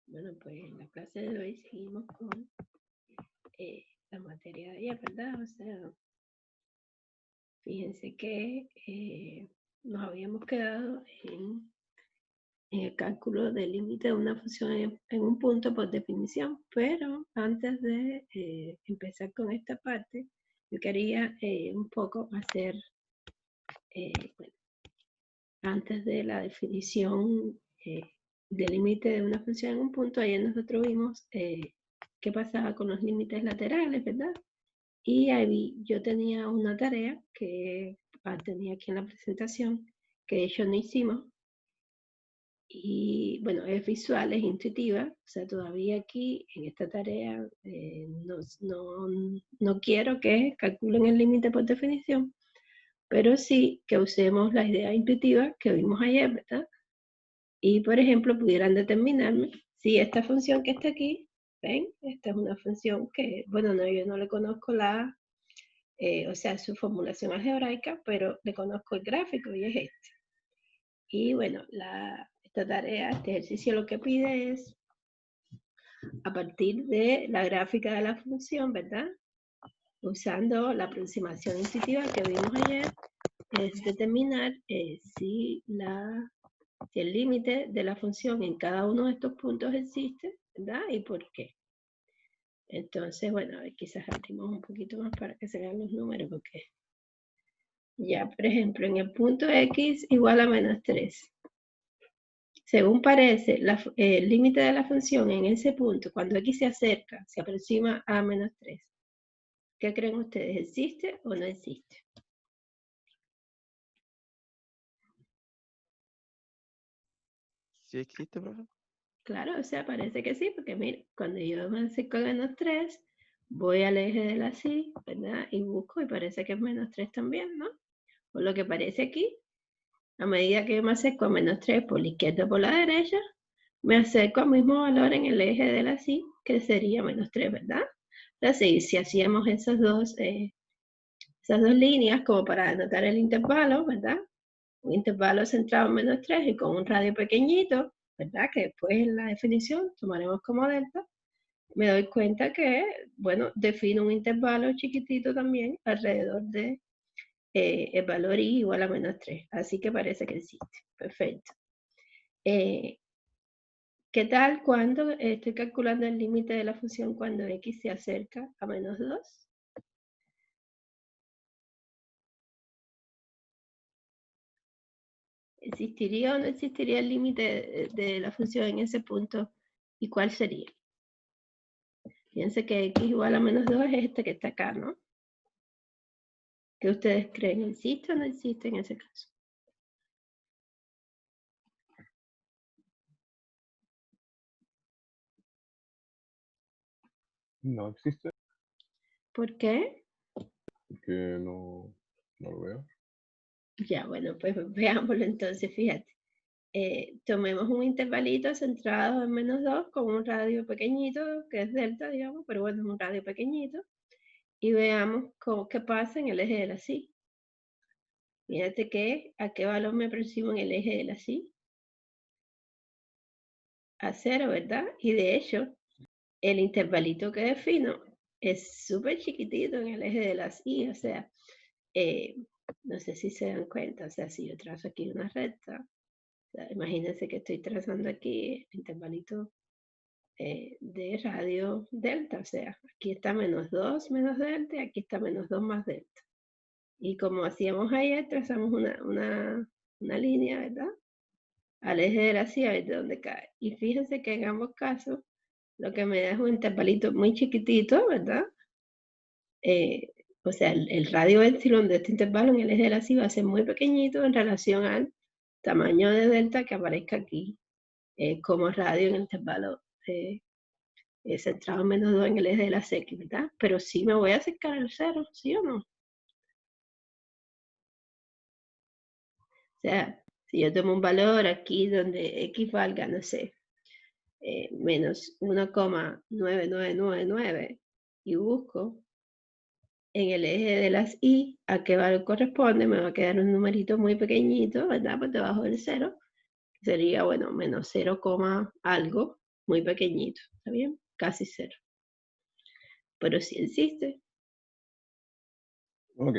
bueno, pues en la clase de hoy seguimos con la materia de ayer, ¿verdad? O sea, fíjense que nos habíamos quedado en el cálculo del límite de una función en un punto por definición, pero antes de empezar con esta parte, yo quería un poco hacer, bueno, antes de la definición del límite de una función en un punto, ayer nosotros vimos qué pasaba con los límites laterales, ¿verdad? Y ahí yo tenía una tarea que tenía aquí en la presentación, que de hecho no hicimos, y bueno, es visual, es intuitiva, o sea, todavía aquí en esta tarea no quiero que calculen el límite por definición, pero sí que usemos la idea intuitiva que vimos ayer, ¿verdad? Y por ejemplo, pudieran determinarme si esta función que está aquí, ¿ven? Esta es una función que, bueno, no, yo no le conozco o sea, su formulación algebraica, pero le conozco el gráfico y es este. Y bueno, esta tarea, este ejercicio lo que pide es, a partir de la gráfica de la función, ¿verdad? Usando la aproximación intuitiva que vimos ayer, es determinar si el límite de la función en cada uno de estos puntos existe, ¿verdad? Y por qué. Entonces, bueno, quizás abrimos un poquito más para que se vean los números, porque ya, por ejemplo, en el punto x igual a menos 3. Según parece, el límite de la función en ese punto, cuando x se acerca, se aproxima a menos 3. ¿Qué creen ustedes? ¿Existe o no existe? ¿Sí existe, profe? Claro, o sea, parece que sí, porque mire, cuando yo me acerco a menos 3, voy al eje de la y, ¿verdad? Y busco, y parece que es menos 3 también, ¿no? Por lo que parece aquí, a medida que yo me acerco a menos 3 por la izquierda o por la derecha, me acerco al mismo valor en el eje de la y, que sería menos 3, ¿verdad? Entonces, si hacíamos esas dos líneas como para anotar el intervalo, ¿verdad? Un intervalo centrado en menos 3 y con un radio pequeñito, ¿verdad? Que después en la definición tomaremos como delta. Me doy cuenta que, bueno, defino un intervalo chiquitito también alrededor de el valor y igual a menos 3. Así que parece que existe. Perfecto. ¿Qué tal cuando estoy calculando el límite de la función cuando x se acerca a menos 2? ¿Existiría o no existiría el límite de la función en ese punto? ¿Y cuál sería? Fíjense que x igual a menos 2 es este que está acá, ¿no? ¿Qué ustedes creen? ¿Existe o no existe en ese caso? No existe ¿Por qué? porque no lo veo. Ya, bueno, pues veámoslo entonces, fíjate. Tomemos un intervalito centrado en menos 2 con un radio pequeñito, que es delta, digamos, pero bueno, es un radio pequeñito. Y veamos qué pasa en el eje de la y. Fíjate que a qué valor me aproximo en el eje de la y. A 0, ¿verdad? Y de hecho, el intervalito que defino es súper chiquitito en el eje de la y, o sea, no sé si se dan cuenta, o sea, si yo trazo aquí una recta, o sea, imagínense que estoy trazando aquí el intervalito de radio delta, o sea, aquí está menos 2 menos delta y aquí está menos 2 más delta. Y como hacíamos ayer, trazamos una línea, ¿verdad? Al eje de la y a ver de dónde cae. Y fíjense que en ambos casos, lo que me da es un intervalito muy chiquitito, ¿verdad? O sea, el radio epsilon de este intervalo en el eje de la y va a ser muy pequeñito en relación al tamaño de delta que aparezca aquí como radio en el intervalo centrado en menos 2 en el eje de la x, ¿verdad? Pero sí me voy a acercar al 0, ¿sí o no? O sea, si yo tomo un valor aquí donde x valga, no sé, menos 1,9999 y busco en el eje de las y a qué valor corresponde, me va a quedar un numerito muy pequeñito, ¿verdad? Por debajo del 0, sería, bueno, menos 0, algo, muy pequeñito, ¿está bien? Casi 0. Pero sí existe. Ok,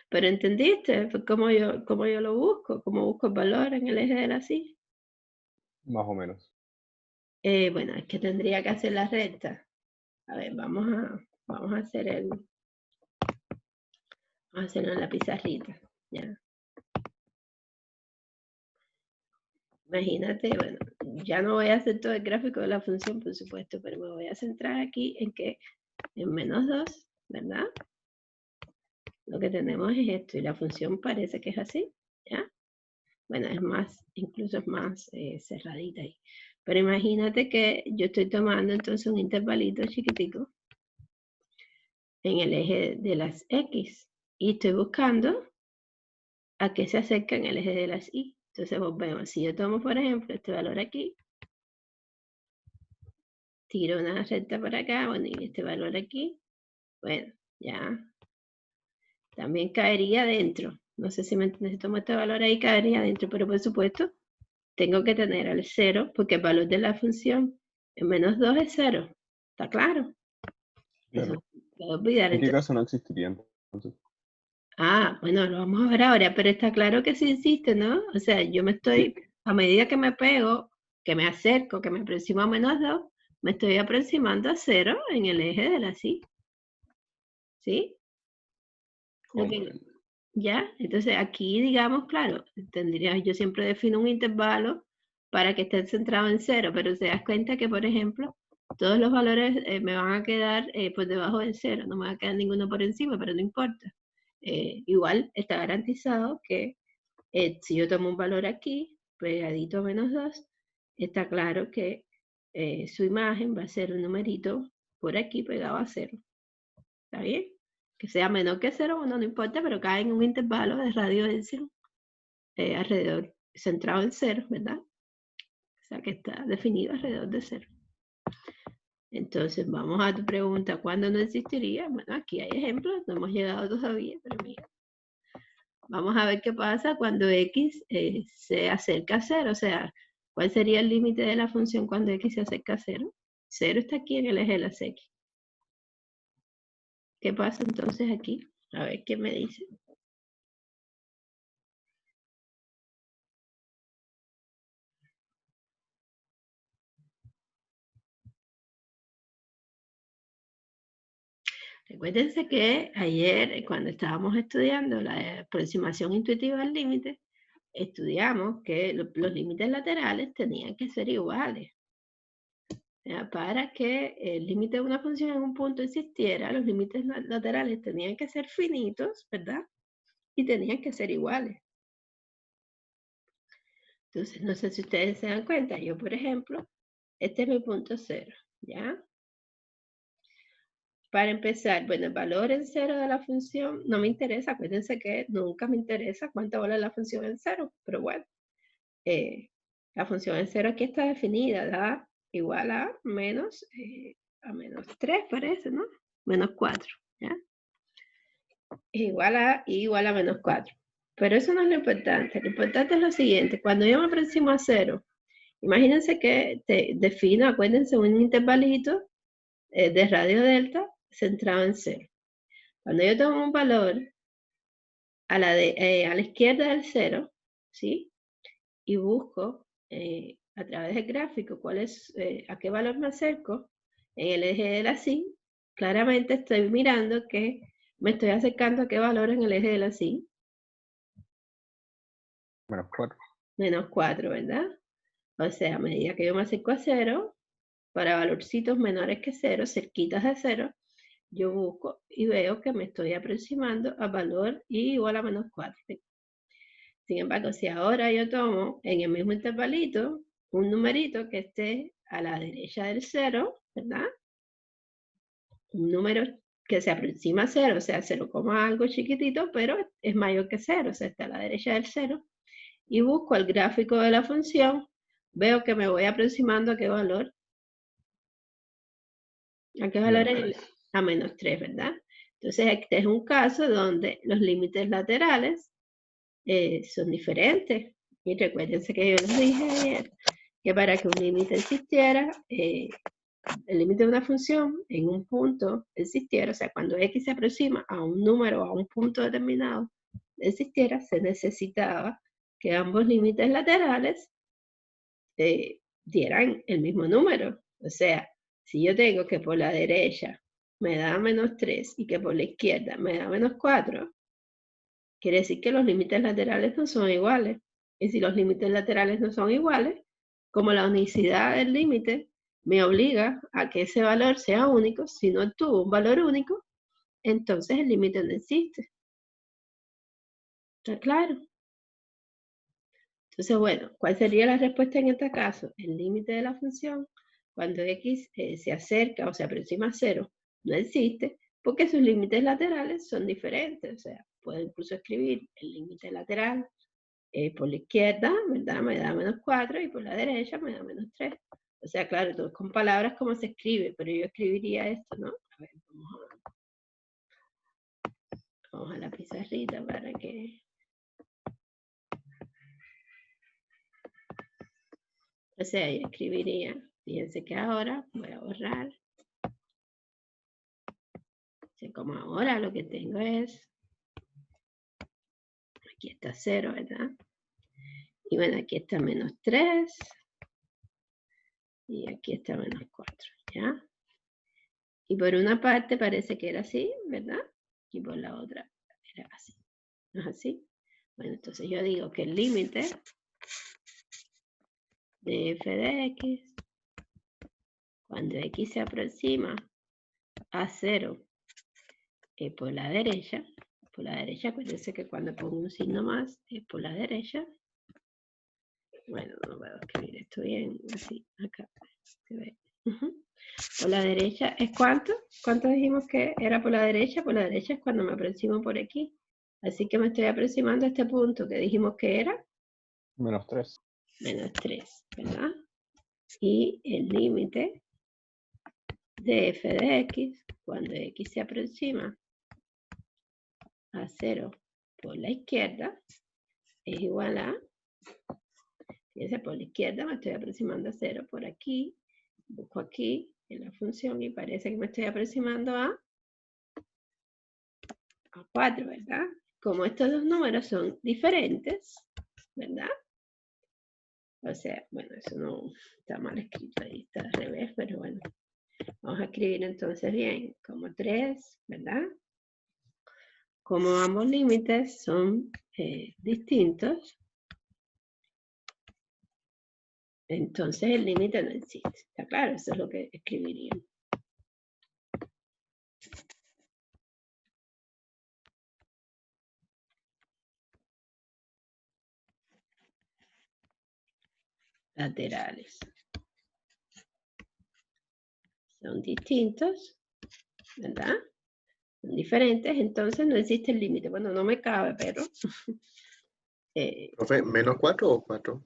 Pero ¿entendiste? Pues cómo yo lo busco, cómo busco el valor en el eje de la Y. más o menos. Bueno, es que tendría que hacer la recta. A ver, vamos a hacerlo en la pizarrita. ¿Ya? Imagínate, bueno, ya no voy a hacer todo el gráfico de la función, por supuesto, pero me voy a centrar aquí en que en menos 2, ¿verdad? Lo que tenemos es esto, y la función parece que es así, ¿ya? Bueno, es más, incluso es más cerradita ahí. Pero imagínate que yo estoy tomando entonces un intervalito chiquitico en el eje de las X y estoy buscando a qué se acerca en el eje de las Y. Entonces volvemos, si yo tomo por ejemplo este valor aquí, tiro una recta por acá, bueno, y este valor aquí, bueno, ya también caería dentro. No sé si me entiendes, si tomo este valor ahí, caería dentro, pero por supuesto tengo que tener al 0 porque el valor de la función en menos 2 es 0. ¿Está claro? Claro. Eso puedo olvidar. ¿En qué Entonces, caso no existiría entonces? bueno, lo vamos a ver ahora, pero está claro que sí existe, ¿no? O sea, yo me estoy, a medida que me pego, que me acerco, que me aproximo a menos 2, me estoy aproximando a 0 en el eje de la Y. ¿Sí? Ok. Comprendo. ¿Ya? Entonces aquí, digamos, claro, yo siempre defino un intervalo para que esté centrado en 0, pero te das cuenta que, por ejemplo, todos los valores me van a quedar por debajo del 0, no me va a quedar ninguno por encima, pero no importa. Igual está garantizado que si yo tomo un valor aquí, pegadito a menos 2, está claro que su imagen va a ser un numerito por aquí pegado a 0. ¿Está bien? Que sea menor que 0, bueno, no importa, pero cae en un intervalo de radio de 0, alrededor, centrado en 0, ¿verdad? O sea que está definido alrededor de 0. Entonces, vamos a tu pregunta, ¿cuándo no existiría? Bueno, aquí hay ejemplos, no hemos llegado todavía, pero mira. Vamos a ver qué pasa cuando x se acerca a 0, o sea, ¿cuál sería el límite de la función cuando x se acerca a 0? 0 está aquí en el eje de las x. ¿Qué pasa entonces aquí? A ver qué me dice. Recuérdense que ayer, cuando estábamos estudiando la aproximación intuitiva al límite, estudiamos que los límites laterales tenían que ser iguales. Para que el límite de una función en un punto existiera, los límites laterales tenían que ser finitos, ¿verdad? Y tenían que ser iguales. Entonces, no sé si ustedes se dan cuenta, yo por ejemplo, este es mi punto 0, ¿ya? Para empezar, bueno, el valor en 0 de la función no me interesa, acuérdense que nunca me interesa cuánto vale la función en 0, pero bueno, la función en 0 aquí está definida, da igual a menos 3 parece, ¿no? Menos 4, ¿ya? Igual a menos 4. Pero eso no es lo importante es lo siguiente, cuando yo me aproximo a 0, imagínense que te defino, acuérdense, un intervalito de radio delta centrado en 0. Cuando yo tomo un valor a la izquierda del 0, ¿sí? Y busco a través del gráfico a qué valor me acerco en el eje de la Y, claramente estoy mirando que me estoy acercando a qué valor en el eje de la Y. Menos 4. Menos 4, ¿verdad? O sea, a medida que yo me acerco a 0, para valorcitos menores que 0, cerquitas de 0, yo busco y veo que me estoy aproximando al valor y igual a menos 4. Sin embargo, si ahora yo tomo en el mismo intervalito un numerito que esté a la derecha del 0, ¿verdad? Un número que se aproxima a 0, o sea, 0, algo chiquitito, pero es mayor que 0, o sea, está a la derecha del 0, y busco el gráfico de la función, veo que me voy aproximando a qué valor. ¿A qué valor es? A menos 3, ¿verdad? Entonces, este es un caso donde los límites laterales son diferentes. Y recuérdense que yo les dije ayer que para que un límite existiera, el límite de una función en un punto existiera, o sea, cuando x se aproxima a un número o a un punto determinado existiera, se necesitaba que ambos límites laterales dieran el mismo número. O sea, si yo tengo que por la derecha me da -3 y que por la izquierda me da -4, quiere decir que los límites laterales no son iguales. Y si los límites laterales no son iguales, como la unicidad del límite me obliga a que ese valor sea único, si no tuvo un valor único, entonces el límite no existe. ¿Está claro? Entonces, bueno, ¿cuál sería la respuesta en este caso? El límite de la función, cuando x se acerca o se aproxima a 0, no existe, porque sus límites laterales son diferentes. O sea, puedo incluso escribir el límite lateral por la izquierda, ¿verdad? Me da -4 y por la derecha me da -3. O sea, claro, todo con palabras como se escribe, pero yo escribiría esto, ¿no? A ver, vamos a la pizarrita para que... O sea, yo escribiría, fíjense que ahora voy a borrar. O sea, como ahora lo que tengo es, aquí está 0, ¿verdad? Y bueno, aquí está -3. Y aquí está -4, ¿ya? Y por una parte parece que era así, ¿verdad? Y por la otra era así. ¿No es así? Bueno, entonces yo digo que el límite de f de x, cuando x se aproxima a 0 por la derecha, acuérdense que cuando pongo un signo más es por la derecha. Bueno, no puedo escribir esto bien, así, acá, se ve. Por la derecha es ¿cuánto? ¿Cuánto dijimos que era por la derecha? Por la derecha es cuando me aproximo por aquí. Así que me estoy aproximando a este punto que dijimos que era -3. -3, ¿verdad? Y el límite de f de x, cuando x se aproxima a 0 por la izquierda, es igual a, fíjense, por la izquierda me estoy aproximando a 0 por aquí, busco aquí en la función y parece que me estoy aproximando a 4, ¿verdad? Como estos dos números son diferentes, ¿verdad? O sea, bueno, eso no está mal escrito, ahí está al revés, pero bueno. Vamos a escribir entonces bien, como 3, ¿verdad? Como ambos límites son distintos, entonces el límite no existe. ¿Está claro? Eso es lo que escribiría. Laterales. Son distintos, ¿verdad? Son diferentes, entonces no existe el límite. Bueno, no me cabe, pero... Profe, ¿-4 o 4?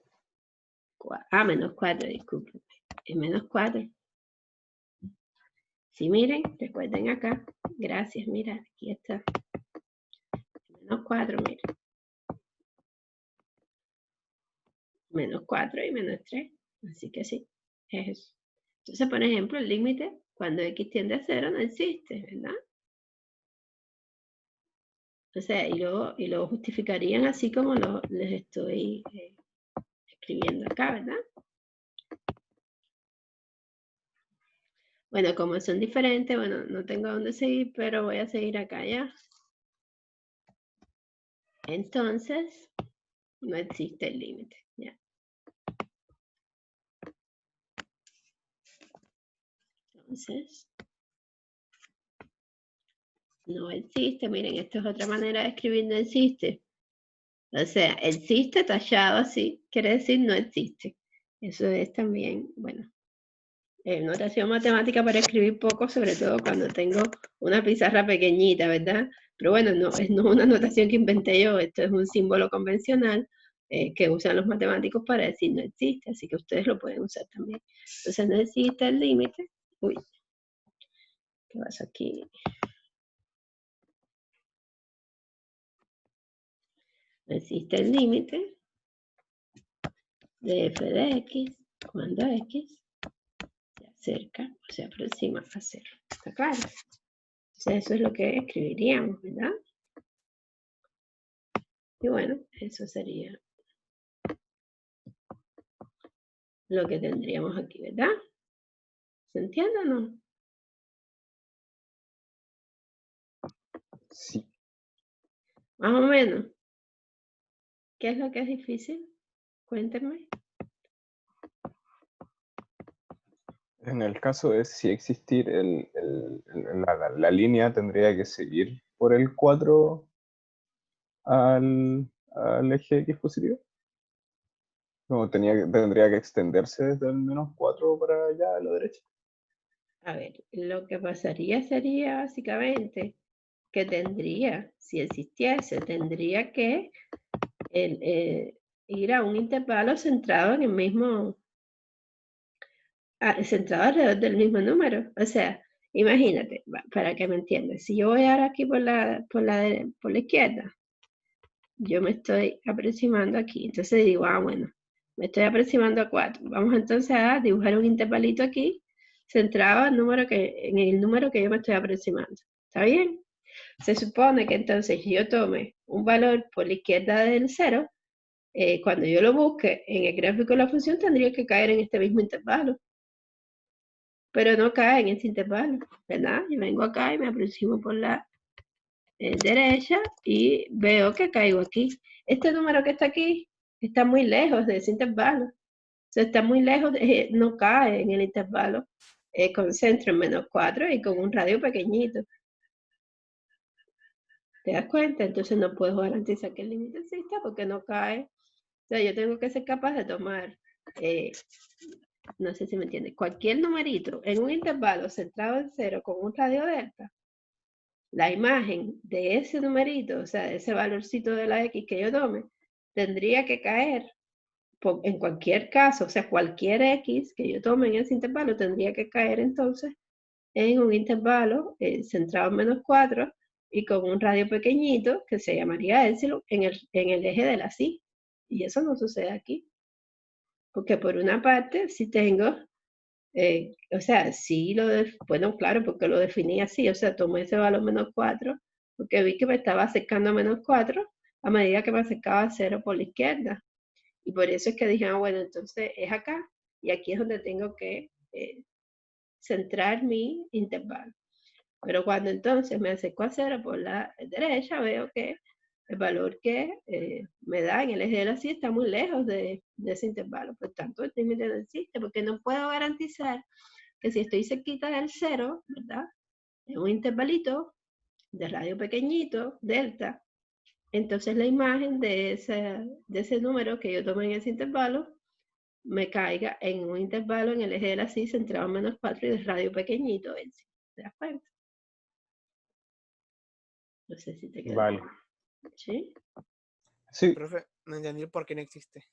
-4, disculpen. Es -4. Sí, miren, recuerden acá. Gracias, mira, aquí está. -4, miren. -4 y -3. Así que sí, es eso. Entonces, por ejemplo, el límite cuando x tiende a 0 no existe, ¿verdad? O sea, y luego justificarían así como les estoy escribiendo acá, ¿verdad? Bueno, como son diferentes, bueno, no tengo dónde seguir, pero voy a seguir acá ya. Entonces, no existe el límite, ¿ya? Entonces, no existe. Miren, esto es otra manera de escribir no existe. O sea, existe tallado así, quiere decir no existe. Eso es también, bueno, notación matemática para escribir poco, sobre todo cuando tengo una pizarra pequeñita, ¿verdad? Pero bueno, no es una notación que inventé yo, esto es un símbolo convencional que usan los matemáticos para decir no existe, así que ustedes lo pueden usar también. Entonces no existe el límite. Uy, ¿qué pasa aquí? No existe el límite de f de x cuando x se acerca o se aproxima a 0. ¿Está claro? Entonces eso es lo que escribiríamos, ¿verdad? Y bueno, eso sería lo que tendríamos aquí, ¿verdad? ¿Se entiende o no? Sí. Más o menos. ¿Qué es lo que es difícil? Cuéntenme. En el caso de si existir la línea tendría que seguir por el 4 al eje X positivo. No, tendría que extenderse desde el -4 para allá a la derecha. A ver, lo que pasaría sería básicamente que tendría, si existiese, tendría que ir a un intervalo centrado en el mismo, centrado alrededor del mismo número. O sea, imagínate, para que me entiendas, si yo voy ahora aquí por la izquierda, yo me estoy aproximando aquí. Entonces digo, bueno, me estoy aproximando a 4. Vamos entonces a dibujar un intervalito aquí, centrado en el número que yo me estoy aproximando. ¿Está bien? Se supone que entonces yo tome un valor por la izquierda del 0, cuando yo lo busque en el gráfico de la función tendría que caer en este mismo intervalo. Pero no cae en este intervalo, ¿verdad? Yo vengo acá y me aproximo por la derecha y veo que caigo aquí. Este número que está aquí está muy lejos de ese intervalo. O sea, está muy lejos, no cae en el intervalo con centro en -4 y con un radio pequeñito. ¿Te das cuenta? Entonces no puedo garantizar que el límite exista porque no cae. O sea, yo tengo que ser capaz de tomar, no sé si me entiendes, cualquier numerito en un intervalo centrado en 0 con un radio delta. La imagen de ese numerito, o sea, de ese valorcito de la X que yo tome, tendría que caer en cualquier caso, o sea, cualquier X que yo tome en ese intervalo tendría que caer entonces en un intervalo centrado en -4 y con un radio pequeñito que se llamaría epsilon en el eje de la Y. Y eso no sucede aquí. Porque por una parte, si tengo, o sea, sí bueno, claro, porque lo definí así, o sea, tomé ese valor -4, porque vi que me estaba acercando a -4 a medida que me acercaba a 0 por la izquierda. Y por eso es que dije, bueno, entonces es acá, y aquí es donde tengo que centrar mi intervalo. Pero cuando entonces me acerco a 0 por la derecha, veo que el valor que me da en el eje de la Y está muy lejos de ese intervalo. Por tanto, el límite no existe, porque no puedo garantizar que si estoy cerquita del 0, ¿verdad? En un intervalito de radio pequeñito, delta, entonces la imagen de ese número que yo tomé en ese intervalo me caiga en un intervalo en el eje de la Y centrado en -4 y de radio pequeñito. ¿Te das cuenta? No sé si te quedó. Vale. ¿Sí? Sí. Profe, no entendí por qué no existe.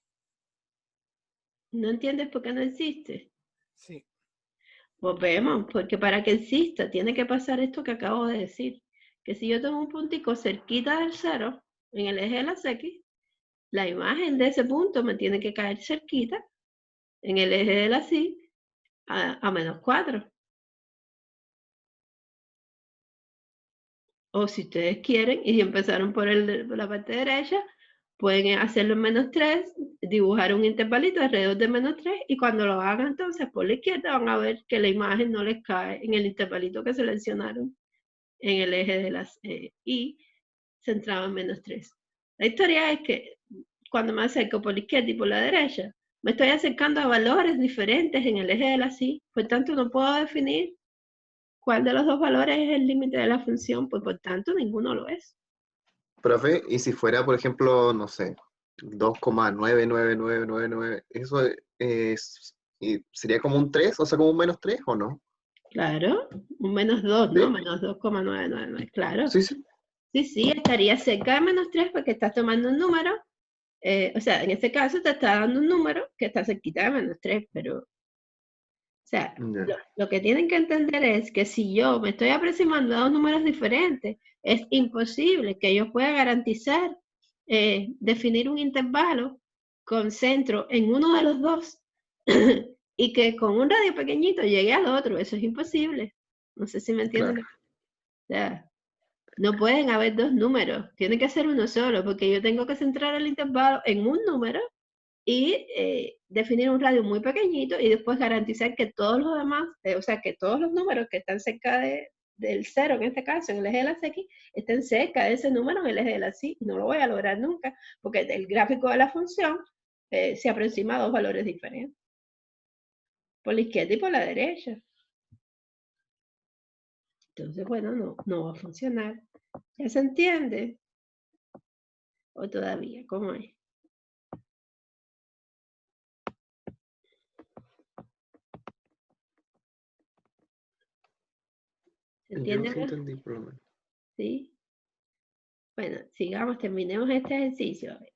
¿No entiendes por qué no existe? Sí. Pues vemos, porque para que exista tiene que pasar esto que acabo de decir. Que si yo tengo un puntico cerquita del 0 en el eje de las X, la imagen de ese punto me tiene que caer cerquita en el eje de las Y a -4. O si ustedes quieren, y empezaron por la parte derecha, pueden hacerlo en -3, dibujar un intervalito alrededor de -3, y cuando lo hagan entonces por la izquierda van a ver que la imagen no les cae en el intervalito que seleccionaron en el eje de las Y centrado en -3. La historia es que cuando me acerco por la izquierda y por la derecha, me estoy acercando a valores diferentes en el eje de las Y, por tanto no puedo definir cuál de los dos valores es el límite de la función, pues por tanto ninguno lo es. Profe, y si fuera, por ejemplo, no sé, 2,99999, ¿eso sería como un 3, o sea, como un -3 o no? Claro, un -2, ¿no? ¿Sí? -2,999, claro. Sí, sí. Sí, estaría cerca de -3 porque estás tomando un número, o sea, en este caso te está dando un número que está cerquita de -3, pero, o sea, Ya. lo que tienen que entender es que si yo me estoy aproximando a dos números diferentes, es imposible que yo pueda garantizar definir un intervalo concentro en uno de los dos y que con un radio pequeñito llegue al otro. Eso es imposible. No sé si me entienden. Claro. O sea, no pueden haber dos números. Tiene que ser uno solo, porque yo tengo que centrar el intervalo en un número y definir un radio muy pequeñito y después garantizar que todos los demás, o sea, que todos los números que están cerca del cero, en este caso, en el eje de las X, estén cerca de ese número en el eje de las Y. No lo voy a lograr nunca, porque el gráfico de la función se aproxima a dos valores diferentes, por la izquierda y por la derecha. Entonces, bueno, no va a funcionar. ¿Ya se entiende? ¿O todavía? ¿Cómo es? ¿Se Yo entiende? sí entendí por lo menos. ¿Sí? Bueno, sigamos, terminemos este ejercicio. A ver,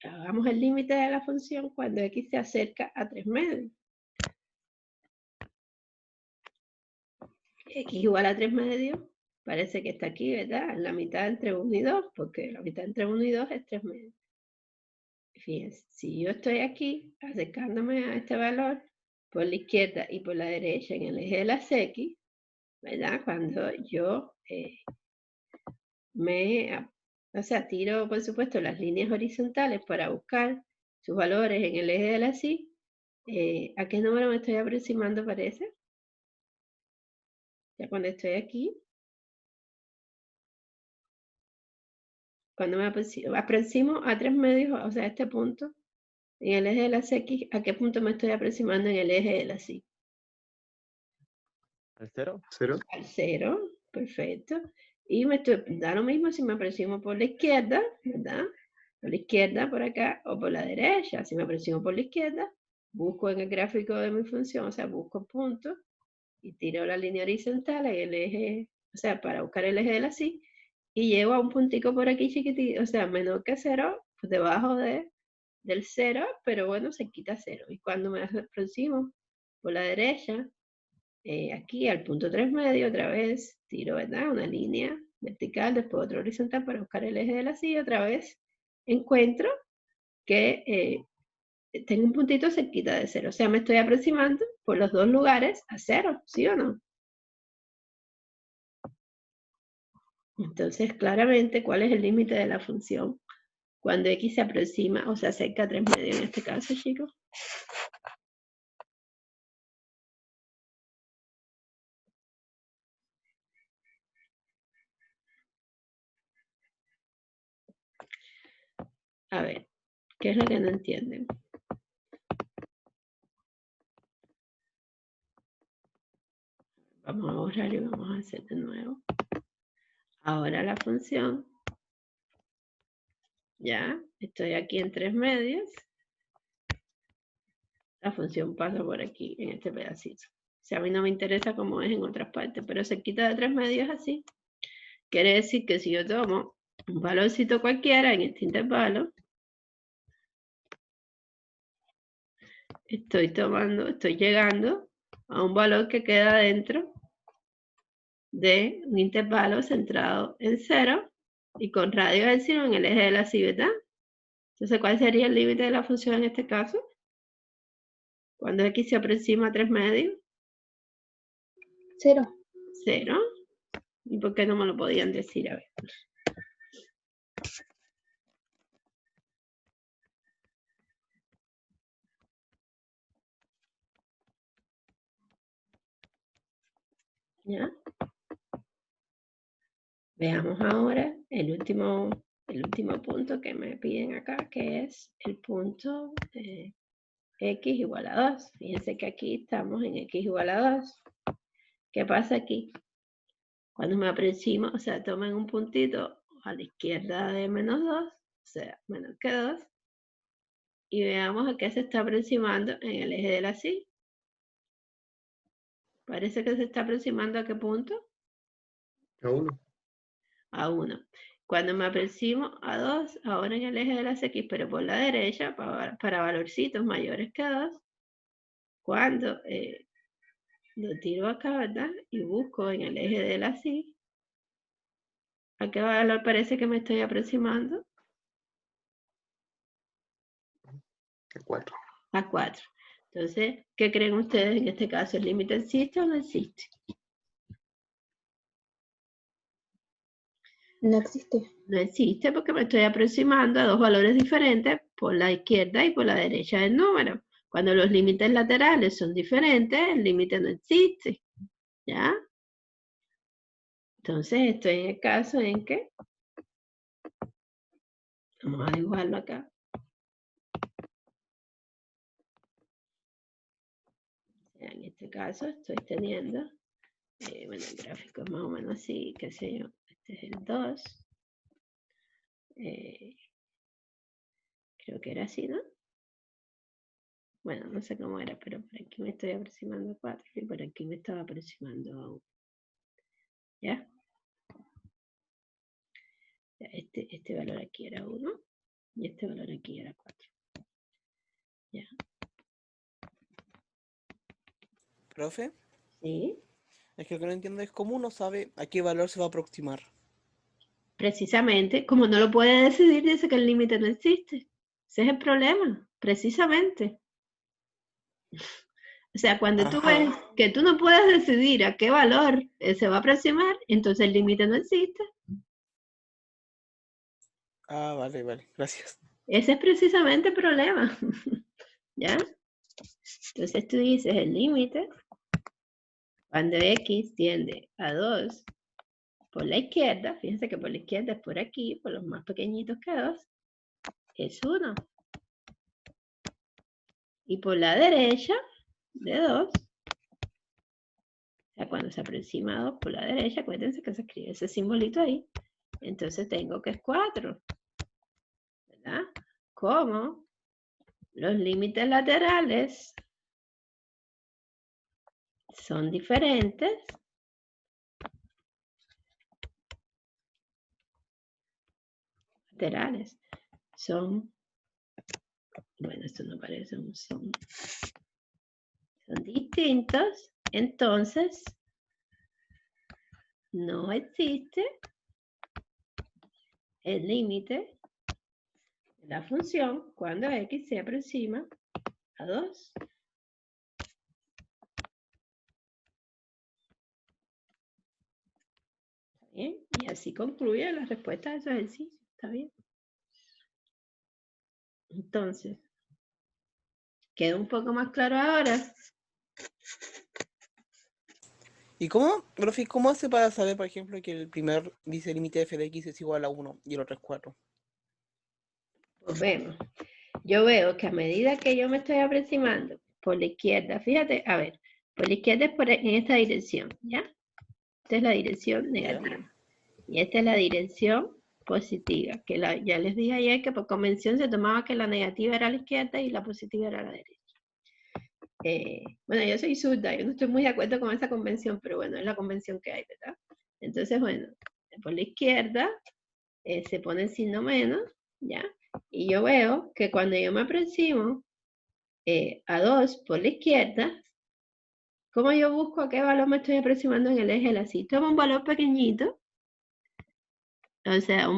hagamos el límite de la función cuando x se acerca a 3 medios. X igual a 3 medios, parece que está aquí, ¿verdad? En la mitad entre 1 y 2, porque la mitad entre 1 y 2 es 3 medios. Fíjense, si yo estoy aquí acercándome a este valor por la izquierda y por la derecha en el eje de las X, ¿verdad? Cuando yo o sea, tiro, por supuesto, las líneas horizontales para buscar sus valores en el eje de la Y, ¿a qué número me estoy aproximando, parece? Ya cuando estoy aquí, cuando me aproximo a 3 medios, o sea, a este punto, en el eje de las X, ¿a qué punto me estoy aproximando en el eje de las Y? ¿Al 0? ¿Cero? Al 0, perfecto. Y da lo mismo si me aproximo por la izquierda, ¿verdad? Por la izquierda, por acá, o por la derecha. Si me aproximo por la izquierda, busco en el gráfico de mi función, o sea, busco puntos y tiro la línea horizontal en el eje, o sea, para buscar el eje de la Y, y llego a un puntico por aquí chiquitito, o sea, menor que 0, pues debajo del 0, pero bueno, se quita 0. Y cuando me aproximo por la derecha, aquí al punto 3 medio, otra vez tiro, ¿verdad? Una línea vertical, después otra horizontal para buscar el eje de la Y, otra vez encuentro que tengo un puntito cerquita de 0. O sea, me estoy aproximando por los dos lugares a 0, ¿sí o no? Entonces, claramente, ¿cuál es el límite de la función? Cuando x se aproxima o se acerca a 3 medios en este caso, chicos. A ver, ¿qué es lo que no entienden? Vamos a borrar y vamos a hacer de nuevo. Ahora la función, ya, estoy aquí en 3 medios. La función pasa por aquí, en este pedacito. O sea, a mí no me interesa cómo es en otras partes, pero cerquita de 3 medios así. Quiere decir que si yo tomo un valorcito cualquiera en este intervalo, estoy llegando a un valor que queda dentro de un intervalo centrado en 0 y con radio epsilon en el eje de la Y, ¿verdad? Entonces, ¿cuál sería el límite de la función en este caso? Cuando x se aproxima a 3 medios. 0. 0. ¿Y por qué no me lo podían decir? A ver. ¿Ya? Veamos ahora el último punto que me piden acá, que es el punto x igual a 2. Fíjense que aquí estamos en x igual a 2. ¿Qué pasa aquí? Cuando me aproximo, o sea, tomen un puntito a la izquierda de menos 2, o sea, menos que 2, y veamos a qué se está aproximando en el eje de la Y. Parece que se está aproximando a qué punto? A 1. A 1. Cuando me aproximo a 2, ahora en el eje de las X, pero por la derecha, para valorcitos mayores que 2, cuando lo tiro acá, ¿verdad? Y busco en el eje de las Y, ¿a qué valor parece que me estoy aproximando? a 4. A 4. Entonces, ¿qué creen ustedes en este caso? ¿El límite existe o no existe? No existe. No existe porque me estoy aproximando a dos valores diferentes por la izquierda y por la derecha del número. Cuando los límites laterales son diferentes, el límite no existe. ¿Ya? Entonces, estoy en el caso en que, vamos a dibujarlo acá. En este caso estoy teniendo, bueno, el gráfico es más o menos así, qué sé yo, este es el 2. Creo que era así, ¿no? Bueno, no sé cómo era, pero por aquí me estoy aproximando a 4 y por aquí me estaba aproximando a 1. ¿Ya? Este valor aquí era 1 y este valor aquí era 4. ¿Ya? Profe, Sí. es que lo que no entiendo es cómo uno sabe a qué valor se va a aproximar. Precisamente, como no lo puede decidir, dice que el límite no existe. Ese es el problema, precisamente. O sea, cuando tú ves que tú no puedes decidir a qué valor se va a aproximar, entonces el límite no existe. Ah, vale, vale, gracias. Ese es precisamente el problema. ¿Ya? Entonces tú dices el límite, cuando x tiende a 2 por la izquierda, fíjense que por la izquierda es por aquí, por los más pequeñitos que 2, es 1. Y por la derecha, de 2, o sea, cuando se aproxima a 2 por la derecha, acuérdense que se escribe ese simbolito ahí, entonces tengo que es 4. ¿Verdad? Como los límites laterales son diferentes, laterales son, bueno, esto no parece un son distintos, entonces no existe el límite de la función cuando x se aproxima a 2. ¿Está bien? Y así concluye la respuesta de ese ejercicio. ¿Está bien? Entonces, ¿queda un poco más claro ahora? ¿Y cómo, profe, cómo hace para saber, por ejemplo, que el primer dice límite f de x es igual a 1 y el otro es 4? Pues vemos. Yo veo que a medida que yo me estoy aproximando por la izquierda, fíjate, a ver, por la izquierda es en esta dirección, ¿ya? Esta es la dirección negativa. Y esta es la dirección positiva, que ya les dije ayer que por convención se tomaba que la negativa era a la izquierda y la positiva era a la derecha. Bueno, yo soy zurda, yo no estoy muy de acuerdo con esa convención, pero bueno, es la convención que hay, ¿verdad? Entonces, bueno, por la izquierda se pone el signo menos, ¿ya? Y yo veo que cuando yo me aproximo a 2 por la izquierda, ¿cómo yo busco a qué valor me estoy aproximando en el eje de la así? Tomo un valor pequeñito, o sea,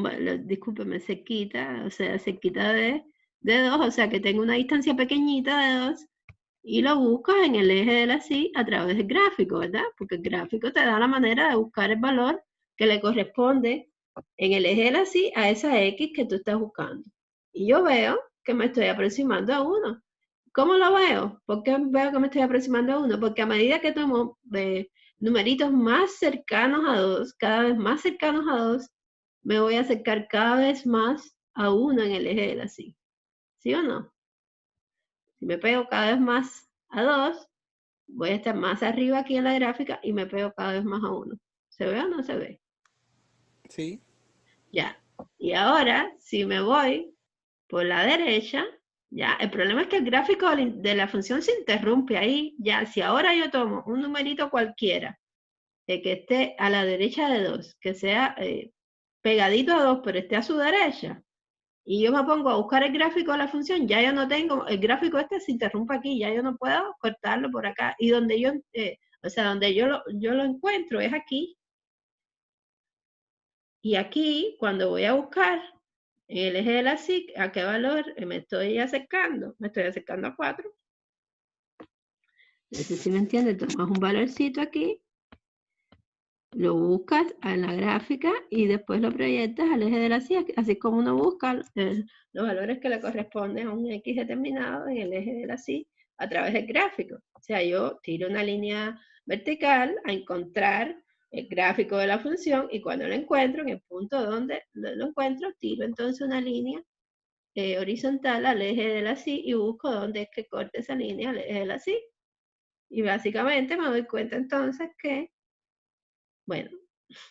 discúlpeme, cerquita, o sea, cerquita de 2, o sea, que tengo una distancia pequeñita de 2, y lo buscas en el eje de la sí a través del gráfico, ¿verdad? Porque el gráfico te da la manera de buscar el valor que le corresponde en el eje de la sí a esa X que tú estás buscando. Y yo veo que me estoy aproximando a 1. ¿Cómo lo veo? ¿Por qué veo que me estoy aproximando a 1? Porque a medida que tomo numeritos más cercanos a 2, cada vez más cercanos a 2, me voy a acercar cada vez más a 1 en el eje de la sí. ¿Sí o no? Si me pego cada vez más a 2, voy a estar más arriba aquí en la gráfica y me pego cada vez más a 1. ¿Se ve o no se ve? Sí. Ya. Y ahora, si me voy por la derecha, ya, el problema es que el gráfico de la función se interrumpe ahí. Ya, si ahora yo tomo un numerito cualquiera, que esté a la derecha de 2, que sea pegadito a 2, pero esté a su derecha, y yo me pongo a buscar el gráfico de la función, ya yo no tengo, el gráfico este se interrumpe aquí, ya yo no puedo cortarlo por acá, y donde yo, o sea, donde yo lo encuentro es aquí. Y aquí, cuando voy a buscar En el eje de la SIC, ¿a qué valor me estoy acercando? Me estoy acercando a 4. No sé si me entiendes, tomas un valorcito aquí, lo buscas en la gráfica y después lo proyectas al eje de la SIC, así como uno busca los valores que le corresponden a un X determinado en el eje de la SIC a través del gráfico. O sea, yo tiro una línea vertical a encontrar el gráfico de la función y cuando lo encuentro, en el punto donde lo encuentro, tiro entonces una línea horizontal al eje de la SIC y busco dónde es que corte esa línea al eje de la SIC. Y básicamente me doy cuenta entonces que, bueno,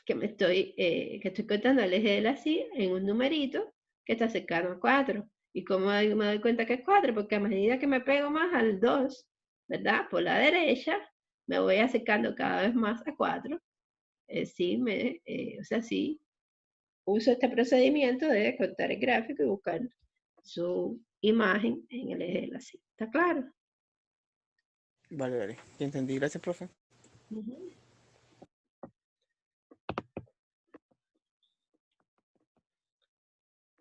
que estoy cortando el eje de la SIC en un numerito que está cercano a 4. ¿Y cómo me doy cuenta que es 4? Porque a medida que me pego más al 2, ¿verdad? Por la derecha, me voy acercando cada vez más a 4. O sea, sí, uso este procedimiento de cortar el gráfico y buscar su imagen en el eje de la SIC. ¿Está claro? Vale, vale. Ya entendí. Gracias, profe. Ujú.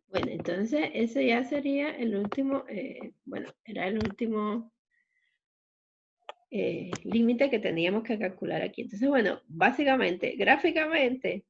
Bueno, entonces ese ya sería el último, bueno, era el último límite que teníamos que calcular aquí. Entonces, bueno, básicamente, gráficamente,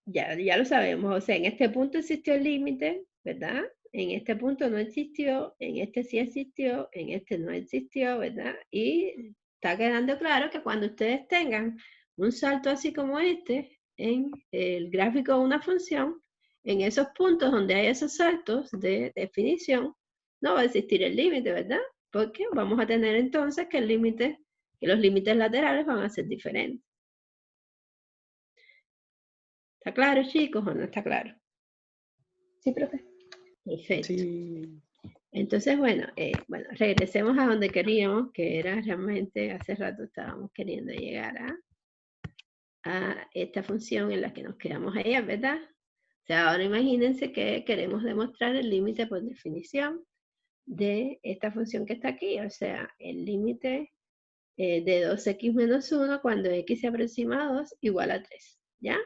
ya lo sabemos, o sea, en este punto existió el límite, ¿verdad? En este punto no existió, en este sí existió, en este no existió, ¿verdad? Y está quedando claro que cuando ustedes tengan un salto así como este en el gráfico de una función, en esos puntos donde hay esos saltos de definición, no va a existir el límite, ¿verdad? Porque vamos a tener entonces que los límites laterales van a ser diferentes. ¿Está claro, chicos, o no está claro? Sí, profe. Perfecto. Sí. Entonces, bueno, regresemos a donde queríamos, que era realmente, hace rato estábamos queriendo llegar a esta función en la que nos quedamos ayer, ¿verdad? O sea, ahora imagínense que queremos demostrar el límite por definición de esta función que está aquí, o sea, el límite de 2x menos 1 cuando x se aproxima a 2 igual a 3, ¿ya?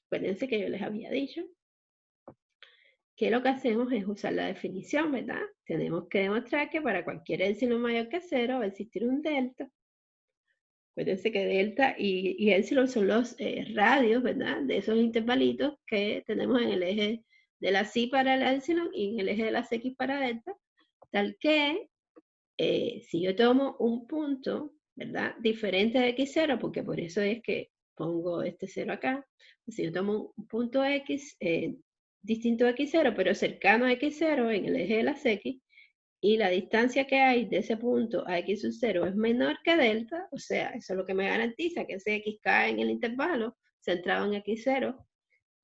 Acuérdense que yo les había dicho que lo que hacemos es usar la definición, ¿verdad? Tenemos que demostrar que para cualquier epsilon mayor que 0 va a existir un delta. Acuérdense que delta y epsilon son los radios, ¿verdad? De esos intervalitos que tenemos en el eje de la psi para el epsilon y en el eje de las x para delta, tal que si yo tomo un punto, ¿verdad? Diferente de x0, porque por eso es que pongo este 0 acá. Si yo tomo un punto x distinto a x0, pero cercano a x0 en el eje de las x, y la distancia que hay de ese punto a x sub 0 es menor que delta, o sea, eso es lo que me garantiza que ese x cae en el intervalo centrado en x0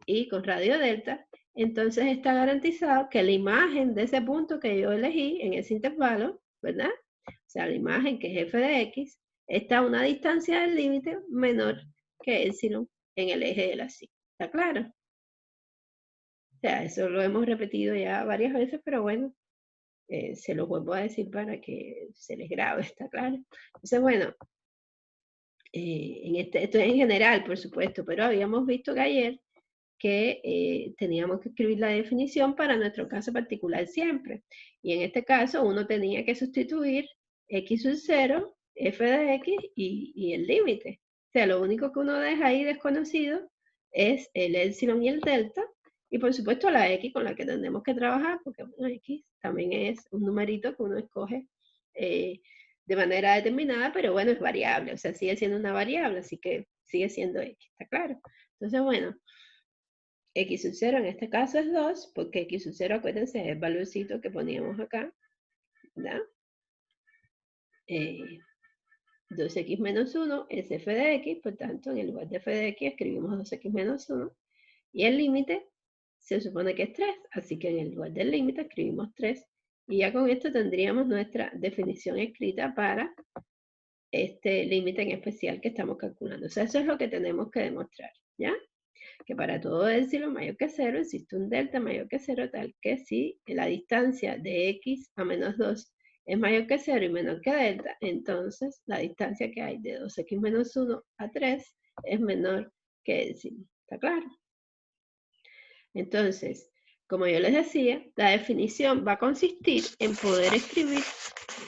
y con radio delta, entonces está garantizado que la imagen de ese punto que yo elegí en ese intervalo, ¿verdad? O sea, la imagen que es f de x, está a una distancia del límite menor que epsilon en el eje de la psi. ¿Está claro? O sea, eso lo hemos repetido ya varias veces, pero bueno, se lo vuelvo a decir para que se les grabe, ¿está claro? Entonces, bueno, esto es en general, por supuesto, pero habíamos visto que ayer que teníamos que escribir la definición para nuestro caso particular siempre. Y en este caso uno tenía que sustituir x sub 0, f de x y el límite. O sea, lo único que uno deja ahí desconocido es el epsilon y el delta, y por supuesto la x con la que tendremos que trabajar, porque bueno, x también es un numerito que uno escoge de manera determinada, pero bueno, es variable, o sea, sigue siendo una variable, así que sigue siendo x, ¿está claro? Entonces, bueno, x sub 0 en este caso es 2, porque x sub 0, acuérdense, es el valorcito que poníamos acá, ¿verdad? 2x menos 1 es f de x, por tanto, en el lugar de f de x escribimos 2x menos 1, y el límite se supone que es 3, así que en el lugar del límite escribimos 3, y ya con esto tendríamos nuestra definición escrita para este límite en especial que estamos calculando. O sea, eso es lo que tenemos que demostrar, ¿ya? Que para todo epsilon mayor que 0 existe un delta mayor que 0, tal que si la distancia de x a menos 2 es mayor que 0 y menor que delta, entonces la distancia que hay de 2x menos 1 a 3 es menor que epsilon. ¿Está claro? Entonces, como yo les decía, la definición va a consistir en poder escribir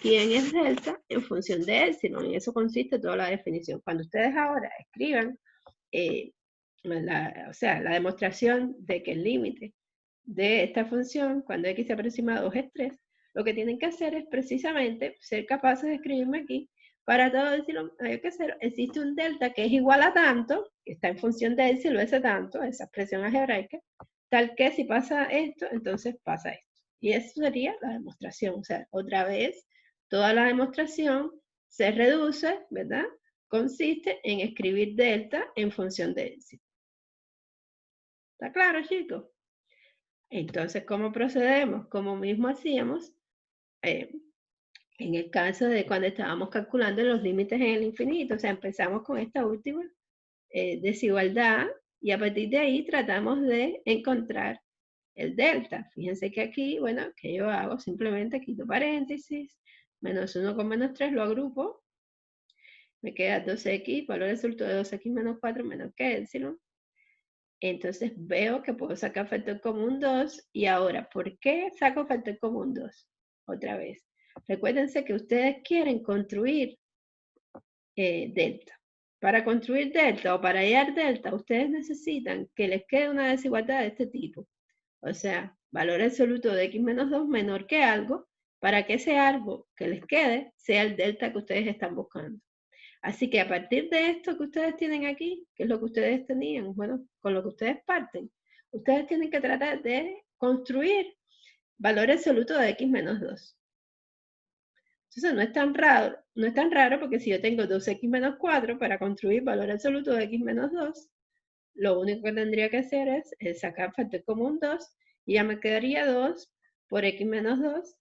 quién es delta en función de epsilon. En eso consiste toda la definición. Cuando ustedes ahora escriban, o sea, la demostración de que el límite de esta función, cuando x se aproxima a 2 es 3, lo que tienen que hacer es precisamente ser capaces de escribirme aquí, para todo epsilon mayor que 0, existe un delta que es igual a tanto, que está en función de epsilon ese tanto, esa expresión algebraica, tal que si pasa esto, entonces pasa esto. Y eso sería la demostración. O sea, otra vez, toda la demostración se reduce, ¿verdad? Consiste en escribir delta en función de epsilon. ¿Está claro, chicos? Entonces, ¿cómo procedemos? Como mismo hacíamos en el caso de cuando estábamos calculando los límites en el infinito. O sea, empezamos con esta última desigualdad y a partir de ahí tratamos de encontrar el delta. Fíjense que aquí, bueno, que yo hago, simplemente quito paréntesis, menos 1 con menos 3 lo agrupo, me queda 2x, valor absoluto de 2x menos 4 menos que epsilon. Entonces veo que puedo sacar factor común 2, y ahora, ¿por qué saco factor común 2? Otra vez. Recuérdense que ustedes quieren construir delta. Para construir delta o para hallar delta, ustedes necesitan que les quede una desigualdad de este tipo. O sea, valor absoluto de x menos 2 menor que algo, para que ese algo que les quede sea el delta que ustedes están buscando. Así que a partir de esto que ustedes tienen aquí, que es lo que ustedes tenían, bueno, con lo que ustedes parten, ustedes tienen que tratar de construir valor absoluto de x menos 2. Entonces no es tan raro porque si yo tengo 2x menos 4 para construir valor absoluto de x menos 2, lo único que tendría que hacer es sacar factor común 2, y ya me quedaría 2 por x menos 2.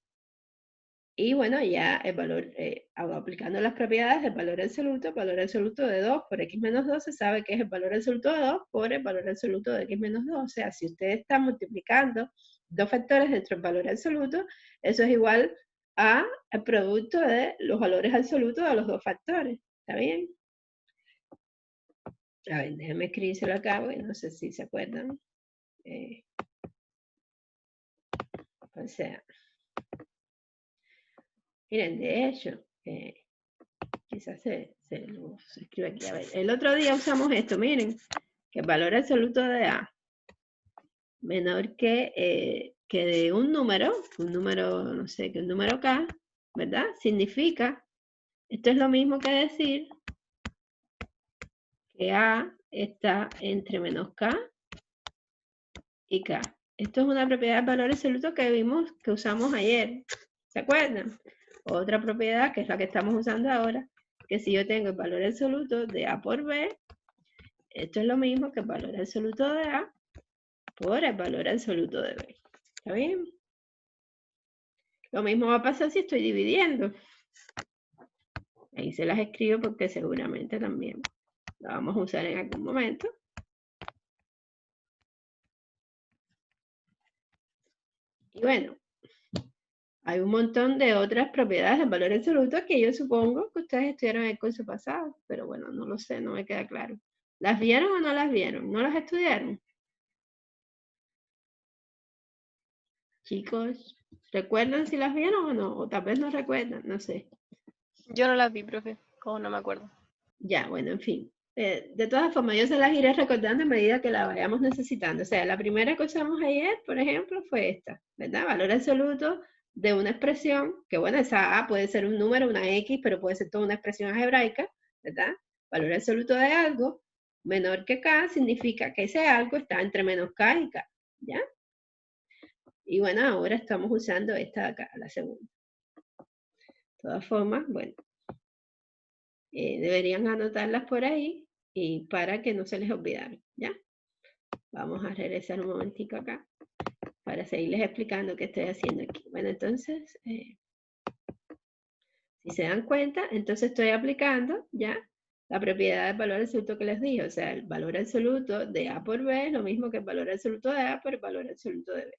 Y bueno, ya el valor, aplicando las propiedades del valor absoluto de 2 por x menos 2 se sabe que es el valor absoluto de 2 por el valor absoluto de x menos 2. O sea, si ustedes están multiplicando dos factores dentro del valor absoluto, eso es igual al producto de los valores absolutos de los dos factores. ¿Está bien? A ver, déjenme escribírselo acá, porque no sé si se acuerdan. O sea, miren, de hecho, quizás se escribe aquí. A ver, el otro día usamos esto, miren, que el valor absoluto de A menor que de un número, no sé, que un número K, ¿verdad? Significa, esto es lo mismo que decir que A está entre menos K y K. Esto es una propiedad del valor absoluto que vimos, que usamos ayer. ¿Se acuerdan? Otra propiedad, que es la que estamos usando ahora, que si yo tengo el valor absoluto de A por B, esto es lo mismo que el valor absoluto de A por el valor absoluto de B. ¿Está bien? Lo mismo va a pasar si estoy dividiendo. Ahí se las escribo porque seguramente también la vamos a usar en algún momento. Y bueno, hay un montón de otras propiedades del valor absoluto que yo supongo que ustedes estudiaron en el curso pasado, pero bueno, no lo sé, no me queda claro. ¿Las vieron o no las vieron? ¿No las estudiaron? Chicos, ¿recuerdan si las vieron o no? O tal vez no recuerdan, no sé. Yo no las vi, profe, como no me acuerdo. Ya, bueno, en fin. De todas formas, yo se las iré recordando a medida que la vayamos necesitando. O sea, la primera que usamos ayer, por ejemplo, fue esta, ¿verdad? Valor absoluto de una expresión, que bueno, esa A puede ser un número, una X, pero puede ser toda una expresión algebraica, ¿verdad? Valor absoluto de algo menor que K significa que ese algo está entre menos K y K, ¿ya? Y bueno, ahora estamos usando esta de acá, la segunda. De todas formas, bueno, deberían anotarlas por ahí y para que no se les olvidaran, ¿ya? Vamos a regresar un momentico acá para seguirles explicando qué estoy haciendo aquí. Bueno, entonces, si se dan cuenta, entonces estoy aplicando ya la propiedad del valor absoluto que les dije. O sea, el valor absoluto de A por B es lo mismo que el valor absoluto de A por el valor absoluto de B.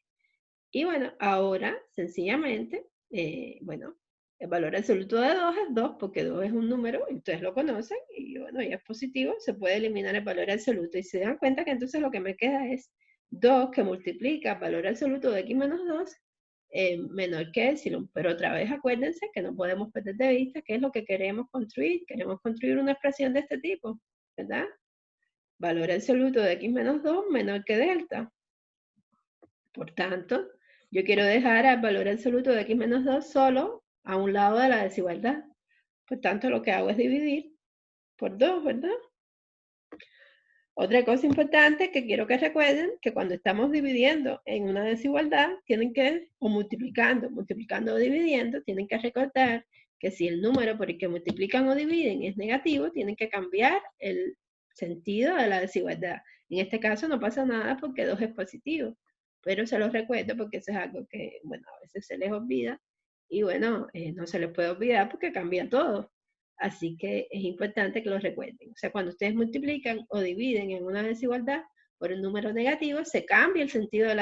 Y bueno, ahora, sencillamente, bueno, el valor absoluto de 2 es 2, porque 2 es un número, y ustedes lo conocen, y bueno, ya es positivo, se puede eliminar el valor absoluto. Y se dan cuenta que entonces lo que me queda es 2 que multiplica valor absoluto de x menos 2 menor que epsilon. Pero otra vez acuérdense que no podemos perder de vista qué es lo que queremos construir. Queremos construir una expresión de este tipo, ¿verdad? Valor absoluto de x menos 2 menor que delta. Por tanto, yo quiero dejar al valor absoluto de x menos 2 solo a un lado de la desigualdad. Por tanto, lo que hago es dividir por 2, ¿verdad? Otra cosa importante que quiero que recuerden, que cuando estamos dividiendo en una desigualdad, tienen que, o multiplicando o dividiendo, tienen que recordar que si el número por el que multiplican o dividen es negativo, tienen que cambiar el sentido de la desigualdad. En este caso no pasa nada porque 2 es positivo, pero se los recuerdo porque eso es algo que, bueno, a veces se les olvida, y bueno, no se les puede olvidar porque cambia todo. Así que es importante que lo recuerden. O sea, cuando ustedes multiplican o dividen en una desigualdad por un número negativo, se cambia el sentido de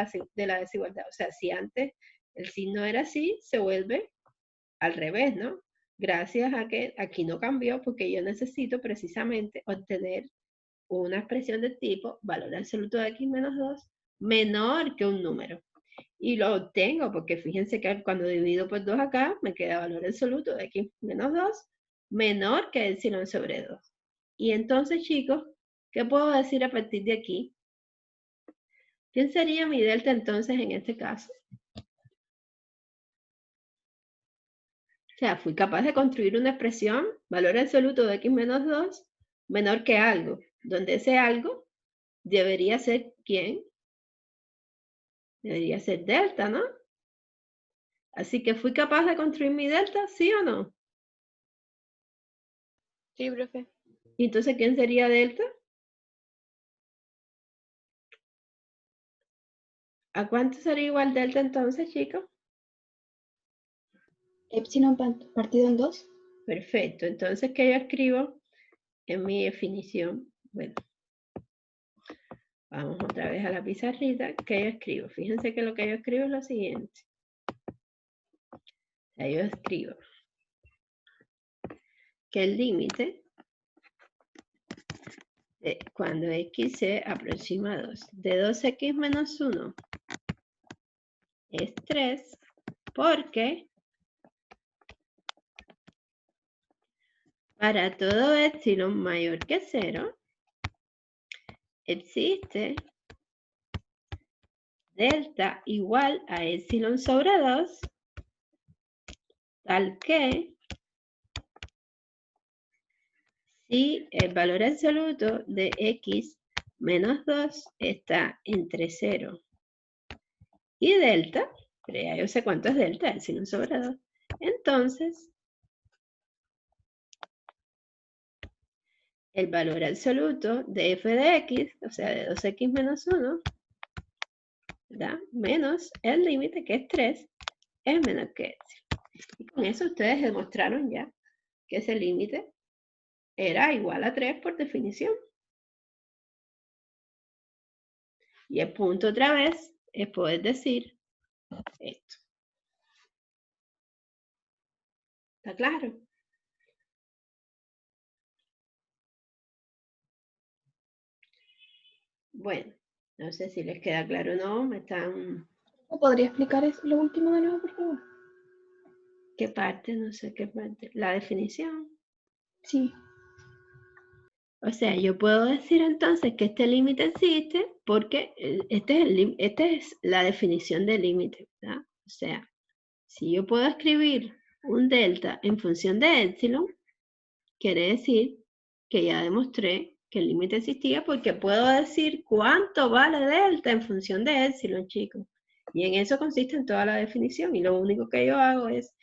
la desigualdad. O sea, si antes el signo era así, se vuelve al revés, ¿no? Gracias a que aquí no cambió porque yo necesito precisamente obtener una expresión del tipo valor absoluto de x menos 2 menor que un número. Y lo obtengo porque fíjense que cuando divido por 2 acá, me queda valor absoluto de x menos 2 menor que epsilon sobre 2. Y entonces, chicos, ¿qué puedo decir a partir de aquí? ¿Quién sería mi delta entonces en este caso? O sea, fui capaz de construir una expresión, valor absoluto de x menos 2, menor que algo, donde ese algo debería ser ¿quién? Debería ser delta, ¿no? Así que fui capaz de construir mi delta, ¿sí o no? Sí, profe. ¿Y entonces quién sería delta? ¿A cuánto sería igual delta entonces, chicos? Epsilon partido en 2. Perfecto. Entonces, ¿qué yo escribo en mi definición? Bueno, vamos otra vez a la pizarrita. ¿Qué yo escribo? Fíjense que lo que yo escribo es lo siguiente. O sea, yo escribo que el límite cuando x se aproxima a 2, de 2x menos 1 es 3, porque para todo epsilon mayor que 0, existe delta igual a epsilon sobre 2, tal que si el valor absoluto de x menos 2 está entre 0 y delta, pero ya yo sé cuánto es delta, epsilon sobre 2, entonces el valor absoluto de f de x, o sea, de 2x menos 1, ¿verdad? Menos el límite, que es 3, es menor que epsilon. Y con eso ustedes demostraron ya que ese límite era igual a 3 por definición. Y el punto otra vez es poder decir esto. ¿Está claro? Bueno, no sé si les queda claro o no, me están... ¿Podría explicar lo último de nuevo, por favor? ¿Qué parte? No sé qué parte. La definición. Sí. O sea, yo puedo decir entonces que este límite existe porque esta es la definición del límite, ¿verdad? O sea, si yo puedo escribir un delta en función de epsilon, quiere decir que ya demostré que el límite existía porque puedo decir cuánto vale delta en función de epsilon, chicos. Y en eso consiste en toda la definición. Y lo único que yo hago es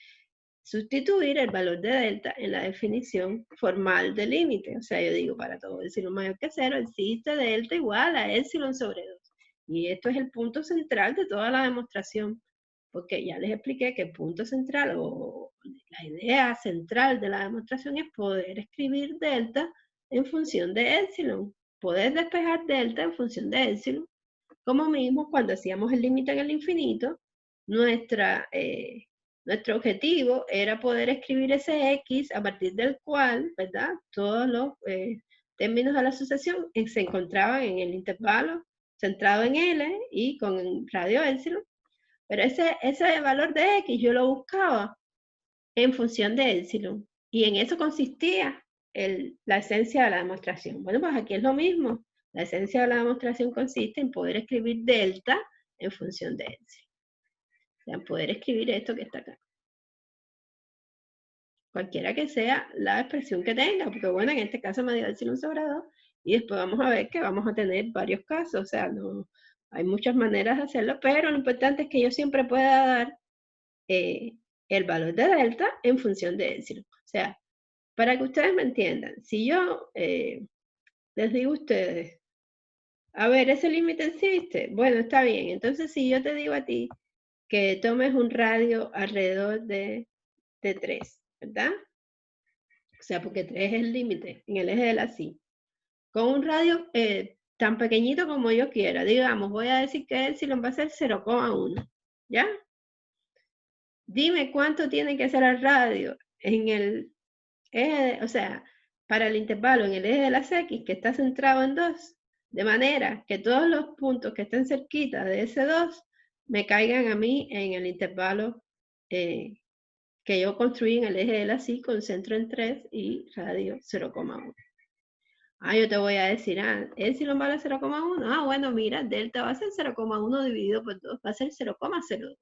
sustituir el valor de delta en la definición formal del límite. O sea, yo digo, para todo epsilon mayor que 0, existe delta igual a epsilon sobre 2. Y esto es el punto central de toda la demostración. Porque ya les expliqué que el punto central o la idea central de la demostración es poder escribir delta en función de epsilon. Poder despejar delta en función de epsilon. Como mismo cuando hacíamos el límite en el infinito, nuestro objetivo era poder escribir ese x a partir del cual, ¿verdad? Todos los términos de la sucesión se encontraban en el intervalo centrado en L y con radio epsilon, pero ese valor de X yo lo buscaba en función de epsilon, y en eso consistía la esencia de la demostración. Bueno, pues aquí es lo mismo. La esencia de la demostración consiste en poder escribir delta en función de epsilon. O sea, en poder escribir esto que está acá. Cualquiera que sea la expresión que tenga, porque bueno, en este caso me dio epsilon sobre 2, y después vamos a ver que vamos a tener varios casos, o sea, no, hay muchas maneras de hacerlo, pero lo importante es que yo siempre pueda dar el valor de delta en función de epsilon. O sea, para que ustedes me entiendan, si yo les digo a ustedes, a ver, ese límite existe, bueno, está bien, entonces si yo te digo a ti que tomes un radio alrededor de 3, ¿verdad? O sea, porque 3 es el límite en el eje de la sí. Con un radio tan pequeñito como yo quiera, digamos, voy a decir que epsilon va a ser 0,1, ¿ya? Dime cuánto tiene que ser el radio en el eje, o sea, para el intervalo en el eje de las X, que está centrado en 2, de manera que todos los puntos que estén cerquita de ese 2 me caigan a mí en el intervalo que yo construí en el eje de la Y con centro en 3 y radio 0,1. Yo te voy a decir, epsilon vale 0,1. Bueno, mira, delta va a ser 0,1 dividido por 2, va a ser 0,02.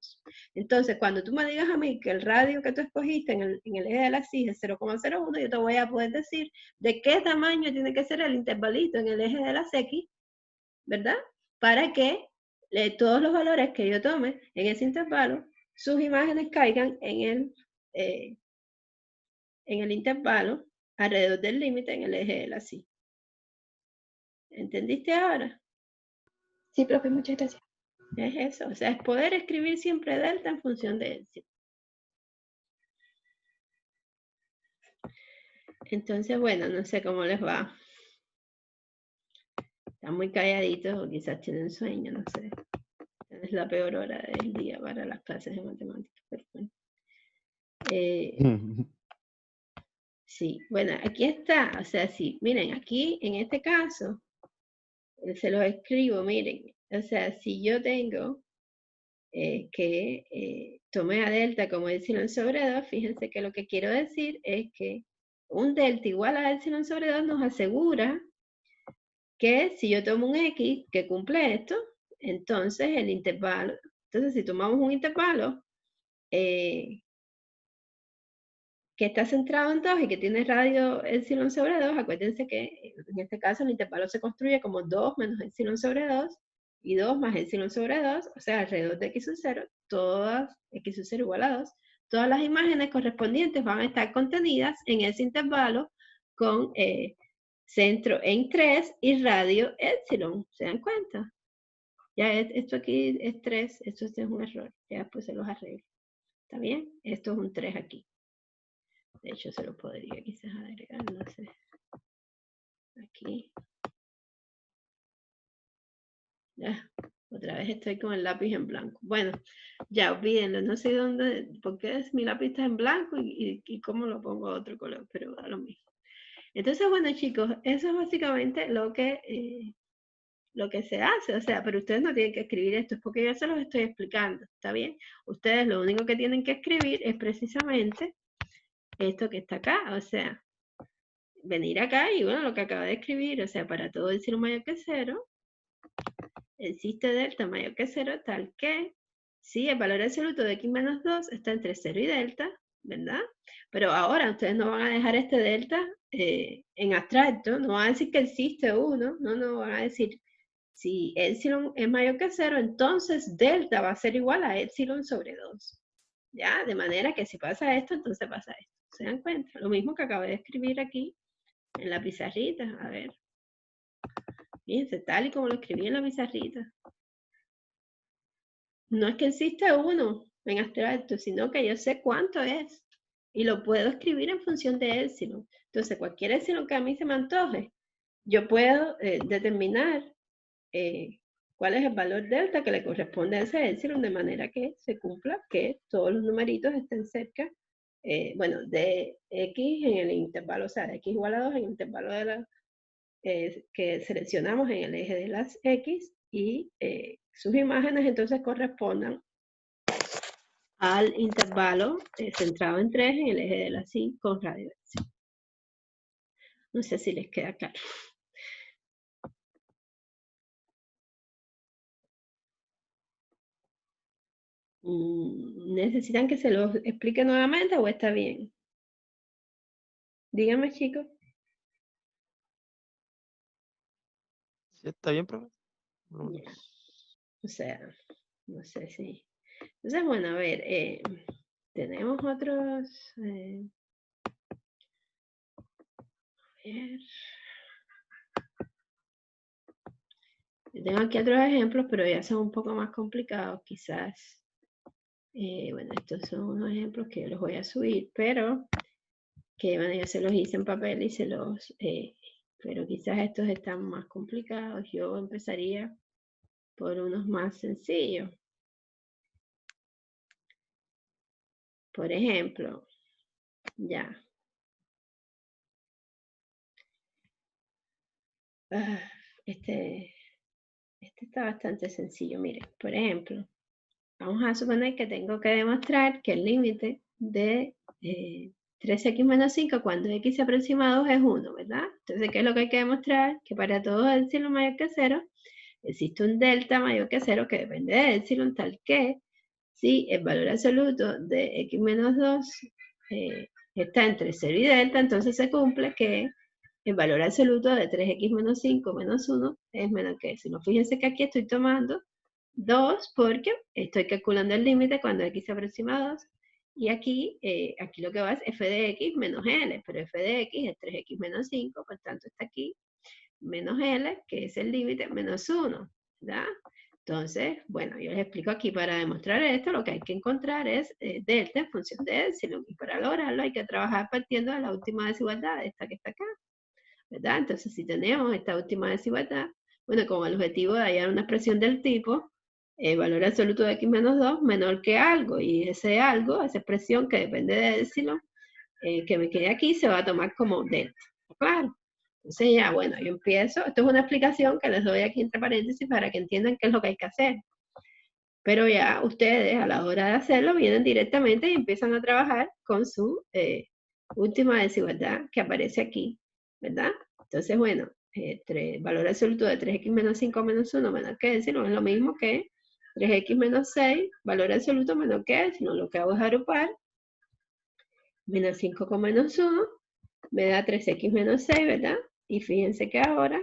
Entonces, cuando tú me digas a mí que el radio que tú escogiste en el eje de la Y es 0,01, yo te voy a poder decir de qué tamaño tiene que ser el intervalito en el eje de las X, ¿verdad? Para que todos los valores que yo tome en ese intervalo, sus imágenes caigan en el intervalo alrededor del límite en el eje de la Y. ¿Entendiste ahora? Sí, profe, muchas gracias. Es eso, o sea, es poder escribir siempre delta en función de epsilon. Entonces, bueno, no sé cómo les va. Están muy calladitos o quizás tienen sueño, no sé. Es la peor hora del día para las clases de matemáticas. Pero bueno. Sí, bueno, aquí está, o sea, sí, miren, aquí en este caso, se los escribo, miren, o sea, si yo tengo que tomé a delta como epsilon sobre 2, fíjense que lo que quiero decir es que un delta igual a epsilon sobre 2 nos asegura que si yo tomo un X que cumple esto, entonces el intervalo, entonces si tomamos un intervalo que está centrado en 2 y que tiene radio epsilon sobre 2, acuérdense que en este caso el intervalo se construye como 2 menos epsilon sobre 2 y 2 más epsilon sobre 2, o sea, alrededor de x sub 0, todas x sub 0 igual a 2, todas las imágenes correspondientes van a estar contenidas en ese intervalo con centro en 3 y radio epsilon, ¿se dan cuenta? Ya esto aquí es 3, esto es un error, ya después se los arreglo, ¿está bien? Esto es un 3 aquí. De hecho, se lo podría quizás agregar, no sé. Aquí. Ya, otra vez estoy con el lápiz en blanco. Bueno, ya olvídenlo, no sé dónde, por qué mi lápiz está en blanco y cómo lo pongo a otro color, pero da lo mismo. Entonces, bueno, chicos, eso es básicamente lo que se hace, o sea, pero ustedes no tienen que escribir esto, es porque yo se los estoy explicando, ¿está bien? Ustedes lo único que tienen que escribir es precisamente esto que está acá, o sea, venir acá y bueno, lo que acaba de escribir, o sea, para todo epsilon mayor que 0, existe delta mayor que 0, tal que si el valor absoluto de x menos 2 está entre 0 y delta, ¿verdad? Pero ahora ustedes no van a dejar este delta en abstracto, no van a decir que existe 1, no, van a decir, si epsilon es mayor que 0, entonces delta va a ser igual a epsilon sobre 2. ¿Ya? De manera que si pasa esto, entonces pasa esto. ¿Se dan cuenta? Lo mismo que acabo de escribir aquí en la pizarrita. A ver. Fíjense, tal y como lo escribí en la pizarrita. No es que existe 1 en abstracto, sino que yo sé cuánto es. Y lo puedo escribir en función de epsilon. Entonces, cualquier epsilon que a mí se me antoje, yo puedo determinar cuál es el valor delta que le corresponde a ese epsilon, de manera que se cumpla que todos los numeritos estén cerca, bueno, de x en el intervalo, o sea, de x igual a 2 en el intervalo de la, que seleccionamos en el eje de las x, y sus imágenes entonces correspondan al intervalo centrado en 3 en el eje de la Y con radio de acción. No sé si les queda claro. ¿Necesitan que se los explique nuevamente o está bien? Díganme, chicos. ¿Sí está bien, profe? No. Ya. O sea, no sé si... Entonces, bueno, a ver, tenemos otros... a ver. Yo tengo aquí otros ejemplos, pero ya son un poco más complicados, quizás. Bueno, estos son unos ejemplos que yo los voy a subir, pero que bueno, ya se los hice en papel y se los... pero quizás estos están más complicados. Yo empezaría por unos más sencillos. Por ejemplo, ya. Este está bastante sencillo. Miren, por ejemplo, vamos a suponer que tengo que demostrar que el límite de 3x menos 5 cuando x aproxima a 2 es 1, ¿verdad? Entonces, ¿qué es lo que hay que demostrar? Que para todo epsilon mayor que 0 existe un delta mayor que 0 que depende de epsilon tal que si el valor absoluto de x menos 2 está entre 0 y delta, entonces se cumple que el valor absoluto de 3x menos 5 menos 1 es menor que epsilon. Fíjense que aquí estoy tomando 2 porque estoy calculando el límite cuando x se aproxima a 2. Y aquí, aquí lo que va es f de x menos l, pero f de x es 3x menos 5, por tanto está aquí menos l, que es el límite, menos 1, ¿verdad? Entonces, bueno, yo les explico aquí para demostrar esto, lo que hay que encontrar es delta en función de epsilon, y para lograrlo hay que trabajar partiendo de la última desigualdad, esta que está acá, ¿verdad? Entonces, si tenemos esta última desigualdad, bueno, con el objetivo de hallar una expresión del tipo, el valor absoluto de x menos 2 menor que algo, y ese algo, esa expresión que depende de epsilon, que me quede aquí, se va a tomar como delta, claro. Entonces ya, bueno, yo empiezo, esto es una explicación que les doy aquí entre paréntesis para que entiendan qué es lo que hay que hacer. Pero ya ustedes a la hora de hacerlo vienen directamente y empiezan a trabajar con su última desigualdad que aparece aquí, ¿verdad? Entonces, bueno, valor absoluto de 3x menos 5 menos 1 menor que epsilon es lo mismo que 3x menos 6, valor absoluto menor que epsilon. Lo que hago es agrupar menos 5 con menos 1, me da 3x menos 6, ¿verdad? Y fíjense que ahora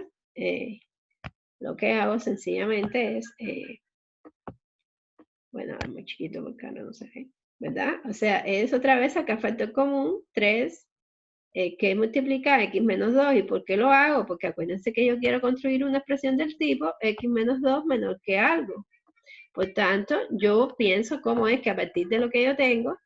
lo que hago sencillamente es, bueno, es muy chiquito porque ahora no se ve, ¿verdad? O sea, es otra vez acá factor común, 3, que multiplica x menos 2. ¿Y por qué lo hago? Porque acuérdense que yo quiero construir una expresión del tipo x menos 2 menor que algo. Por tanto, yo pienso cómo es que a partir de lo que yo tengo,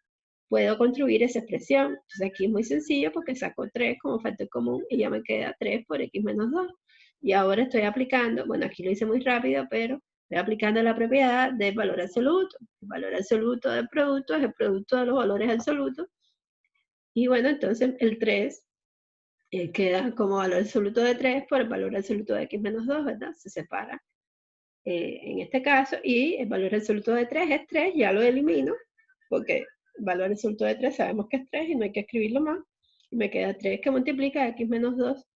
puedo construir esa expresión. Entonces aquí es muy sencillo porque saco 3 como factor común y ya me queda 3 por x menos 2. Y ahora estoy aplicando, bueno, aquí lo hice muy rápido, pero estoy aplicando la propiedad del valor absoluto. El valor absoluto del producto es el producto de los valores absolutos. Y bueno, entonces el 3 queda como valor absoluto de 3 por el valor absoluto de x menos 2, ¿verdad? Se separa en este caso, y el valor absoluto de 3 es 3, ya lo elimino, porque el valor absoluto de 3 sabemos que es 3 y no hay que escribirlo más. Y me queda 3 que multiplica x menos 2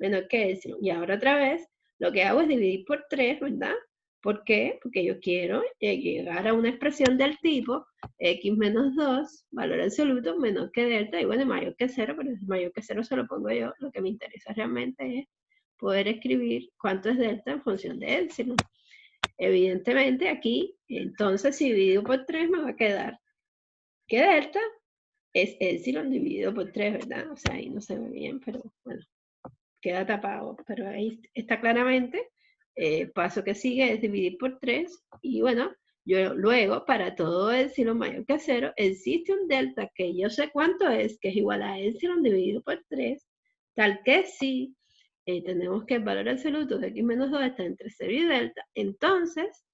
menor que epsilon. Y ahora otra vez, lo que hago es dividir por 3, ¿verdad? ¿Por qué? Porque yo quiero llegar a una expresión del tipo x menos 2, valor absoluto, menor que delta, y bueno, mayor que 0, pero mayor que 0 se lo pongo yo. Lo que me interesa realmente es poder escribir cuánto es delta en función de epsilon. Evidentemente aquí, entonces si divido por 3 me va a quedar que delta es epsilon dividido por 3, ¿verdad? O sea, ahí no se ve bien, pero bueno, queda tapado. Pero ahí está claramente. Paso que sigue es dividir por 3. Y bueno, yo luego, para todo epsilon mayor que 0, existe un delta que yo sé cuánto es, que es igual a epsilon dividido por 3, tal que si tenemos que el valor absoluto de x menos 2 está entre 0 y delta, entonces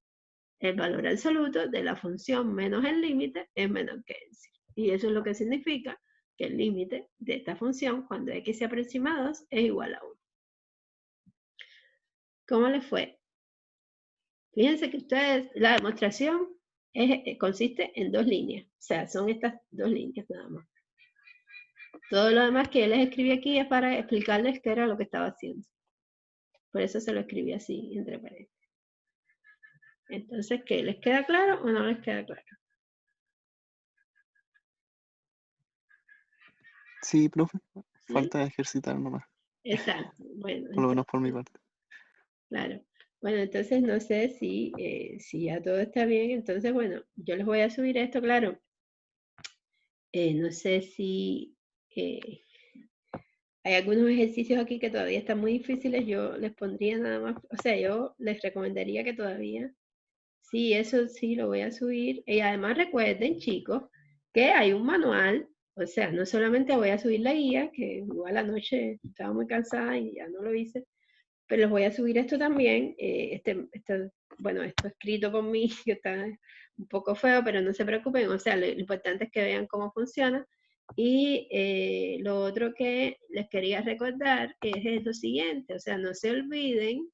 el valor absoluto de la función menos el límite es menor que epsilon. Y eso es lo que significa que el límite de esta función, cuando x se aproxima a 2, es igual a 1. ¿Cómo les fue? Fíjense que ustedes, la demostración consiste en 2 líneas. O sea, son estas 2 líneas nada más. Todo lo demás que yo les escribí aquí es para explicarles qué era lo que estaba haciendo. Por eso se lo escribí así, entre paréntesis. Entonces, ¿qué? ¿Les queda claro o no les queda claro? Sí, profe. ¿Sí? Falta ejercitar nomás, Exacto. Bueno, por lo menos por mi entonces, parte. claro. Bueno, entonces no sé si ya todo está bien. Entonces, bueno, yo les voy a subir esto, claro. No sé si hay algunos ejercicios aquí que todavía están muy difíciles. Yo les pondría nada más, o sea, yo les recomendaría que todavía, sí, eso sí lo voy a subir. Y además recuerden, chicos, que hay un manual. O sea, no solamente voy a subir la guía, que igual anoche estaba muy cansada y ya no lo hice, pero les voy a subir esto también, bueno, esto escrito por mí, que está un poco feo, pero no se preocupen, o sea, lo importante es que vean cómo funciona. Y lo otro que les quería recordar es lo siguiente, o sea, no se olviden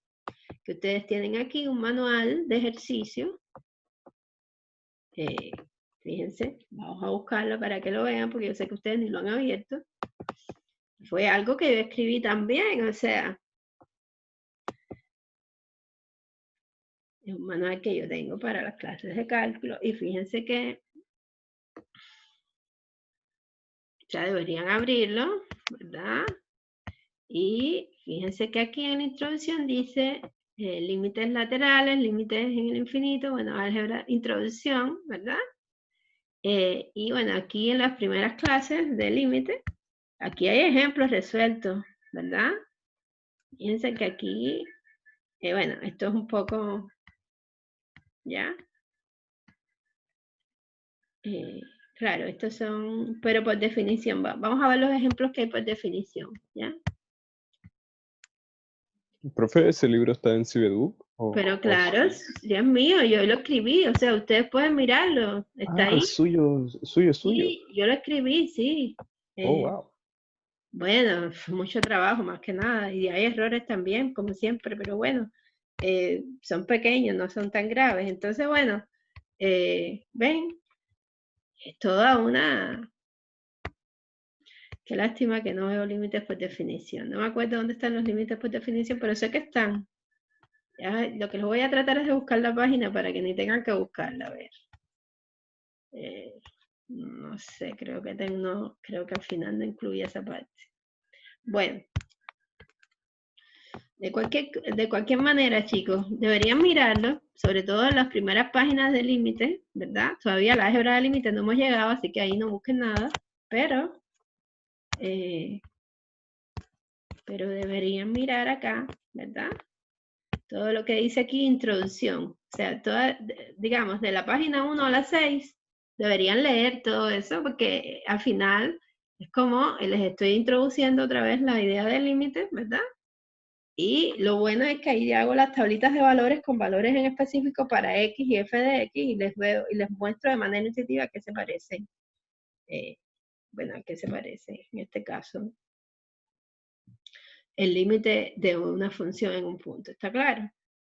que ustedes tienen aquí un manual de ejercicio. Fíjense, vamos a buscarlo para que lo vean, porque yo sé que ustedes ni lo han abierto. Fue algo que yo escribí también, o sea, es un manual que yo tengo para las clases de cálculo y fíjense que ya deberían abrirlo, ¿verdad? Y fíjense que aquí en la introducción dice límites laterales, límites en el infinito, bueno, álgebra, introducción, ¿verdad? Y bueno, aquí en las primeras clases de límite, aquí hay ejemplos resueltos, ¿verdad? Fíjense que aquí, bueno, esto es un poco, ¿ya? Claro, estos son, pero por definición, vamos a ver los ejemplos que hay por definición, ¿ya? Profe, ¿ese libro está en Cibeduc? Pero claro, Dios mío, yo lo escribí, o sea, ustedes pueden mirarlo, está ahí. Es suyo. Sí, yo lo escribí, sí. Wow. Bueno, mucho trabajo más que nada, y hay errores también, como siempre, pero bueno, son pequeños, no son tan graves. Entonces, bueno, ven, es toda una... Qué lástima que no veo límites por definición. No me acuerdo dónde están los límites por definición, pero sé que están. Ya, lo que les voy a tratar es de buscar la página para que ni tengan que buscarla. A ver. No sé, creo que al final no incluye esa parte. Bueno. De cualquier manera, chicos, deberían mirarlo, sobre todo en las primeras páginas de límite, ¿verdad? Todavía la álgebra de límite no hemos llegado, así que ahí no busquen nada, pero deberían mirar acá, ¿verdad? Todo lo que dice aquí, introducción. O sea, digamos, de la página 1 a la 6, deberían leer todo eso, porque al final es como les estoy introduciendo otra vez la idea del límite, ¿verdad? Y lo bueno es que ahí hago las tablitas de valores con valores en específico para X y f de X y les muestro de manera intuitiva qué se parece. Bueno, ¿a qué se parece? En este caso, el límite de una función en un punto. ¿Está claro?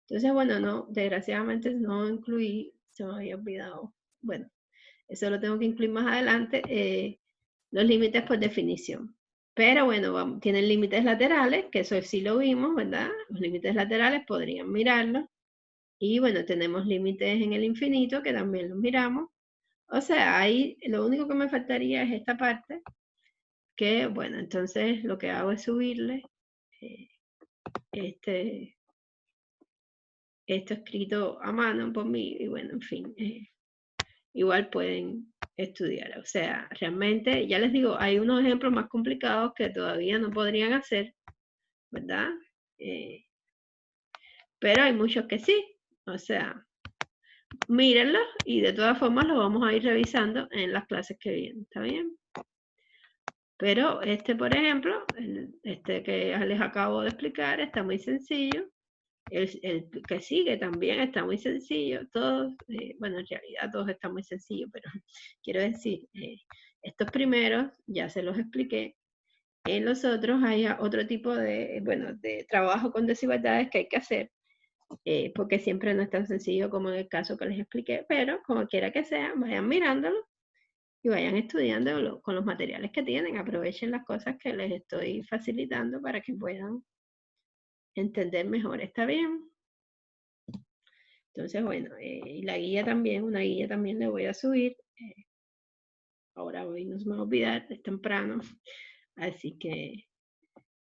Entonces, bueno, no, desgraciadamente no incluí, se me había olvidado. Bueno, eso lo tengo que incluir más adelante, los límites por definición. Pero bueno, tienen límites laterales, que eso sí lo vimos, ¿verdad? Los límites laterales podrían mirarlos. Y bueno, tenemos límites en el infinito, que también los miramos. O sea, ahí lo único que me faltaría es esta parte, que bueno, entonces lo que hago es subirle esto escrito a mano por mí, y bueno, en fin, igual pueden estudiar. O sea, realmente, ya les digo, hay unos ejemplos más complicados que todavía no podrían hacer, ¿verdad? Pero hay muchos que sí. O sea, mírenlos y de todas formas los vamos a ir revisando en las clases que vienen, ¿está bien? Pero por ejemplo, este que les acabo de explicar está muy sencillo. El que sigue también está muy sencillo. Todos, bueno, en realidad todos están muy sencillos, pero quiero decir, estos primeros ya se los expliqué. En los otros hay otro tipo de, bueno, de trabajo con desigualdades que hay que hacer. porque siempre no es tan sencillo como en el caso que les expliqué, pero como quiera que sea, vayan mirándolo y vayan estudiando con los materiales que tienen. Aprovechen las cosas que les estoy facilitando para que puedan entender mejor. ¿Está bien? Entonces, bueno, y la guía también, una guía también le voy a subir. Ahora hoy no se me va a olvidar, es temprano. Así que,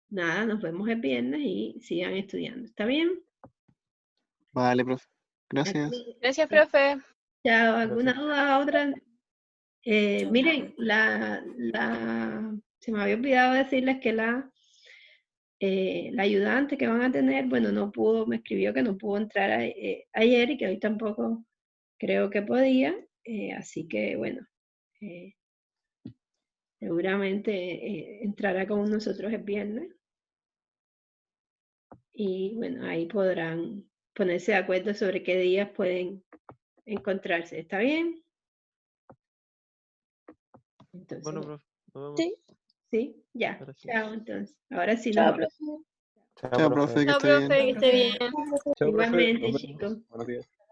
nada, nos vemos el viernes y sigan estudiando. ¿Está bien? Vale, profe. Gracias. Aquí, Gracias, profe. chao. ¿Alguna Gracias. duda, otra? Miren, se me había olvidado decirles que la ayudante que van a tener, bueno, no pudo, me escribió que no pudo entrar ayer y que hoy tampoco creo que podía, así que bueno, seguramente entrará con nosotros el viernes y bueno, ahí podrán ponerse de acuerdo sobre qué días pueden encontrarse. ¿Está bien? Entonces, Bueno, bueno, profe, nos vemos. Sí. sí, ya, Gracias. chao entonces. Ahora sí Chao, nos vamos. profe. Chao, profe, que Chao, esté bien. profe, que esté bien. Chao, profe. Igualmente, Nos vemos. chicos. Buenos días.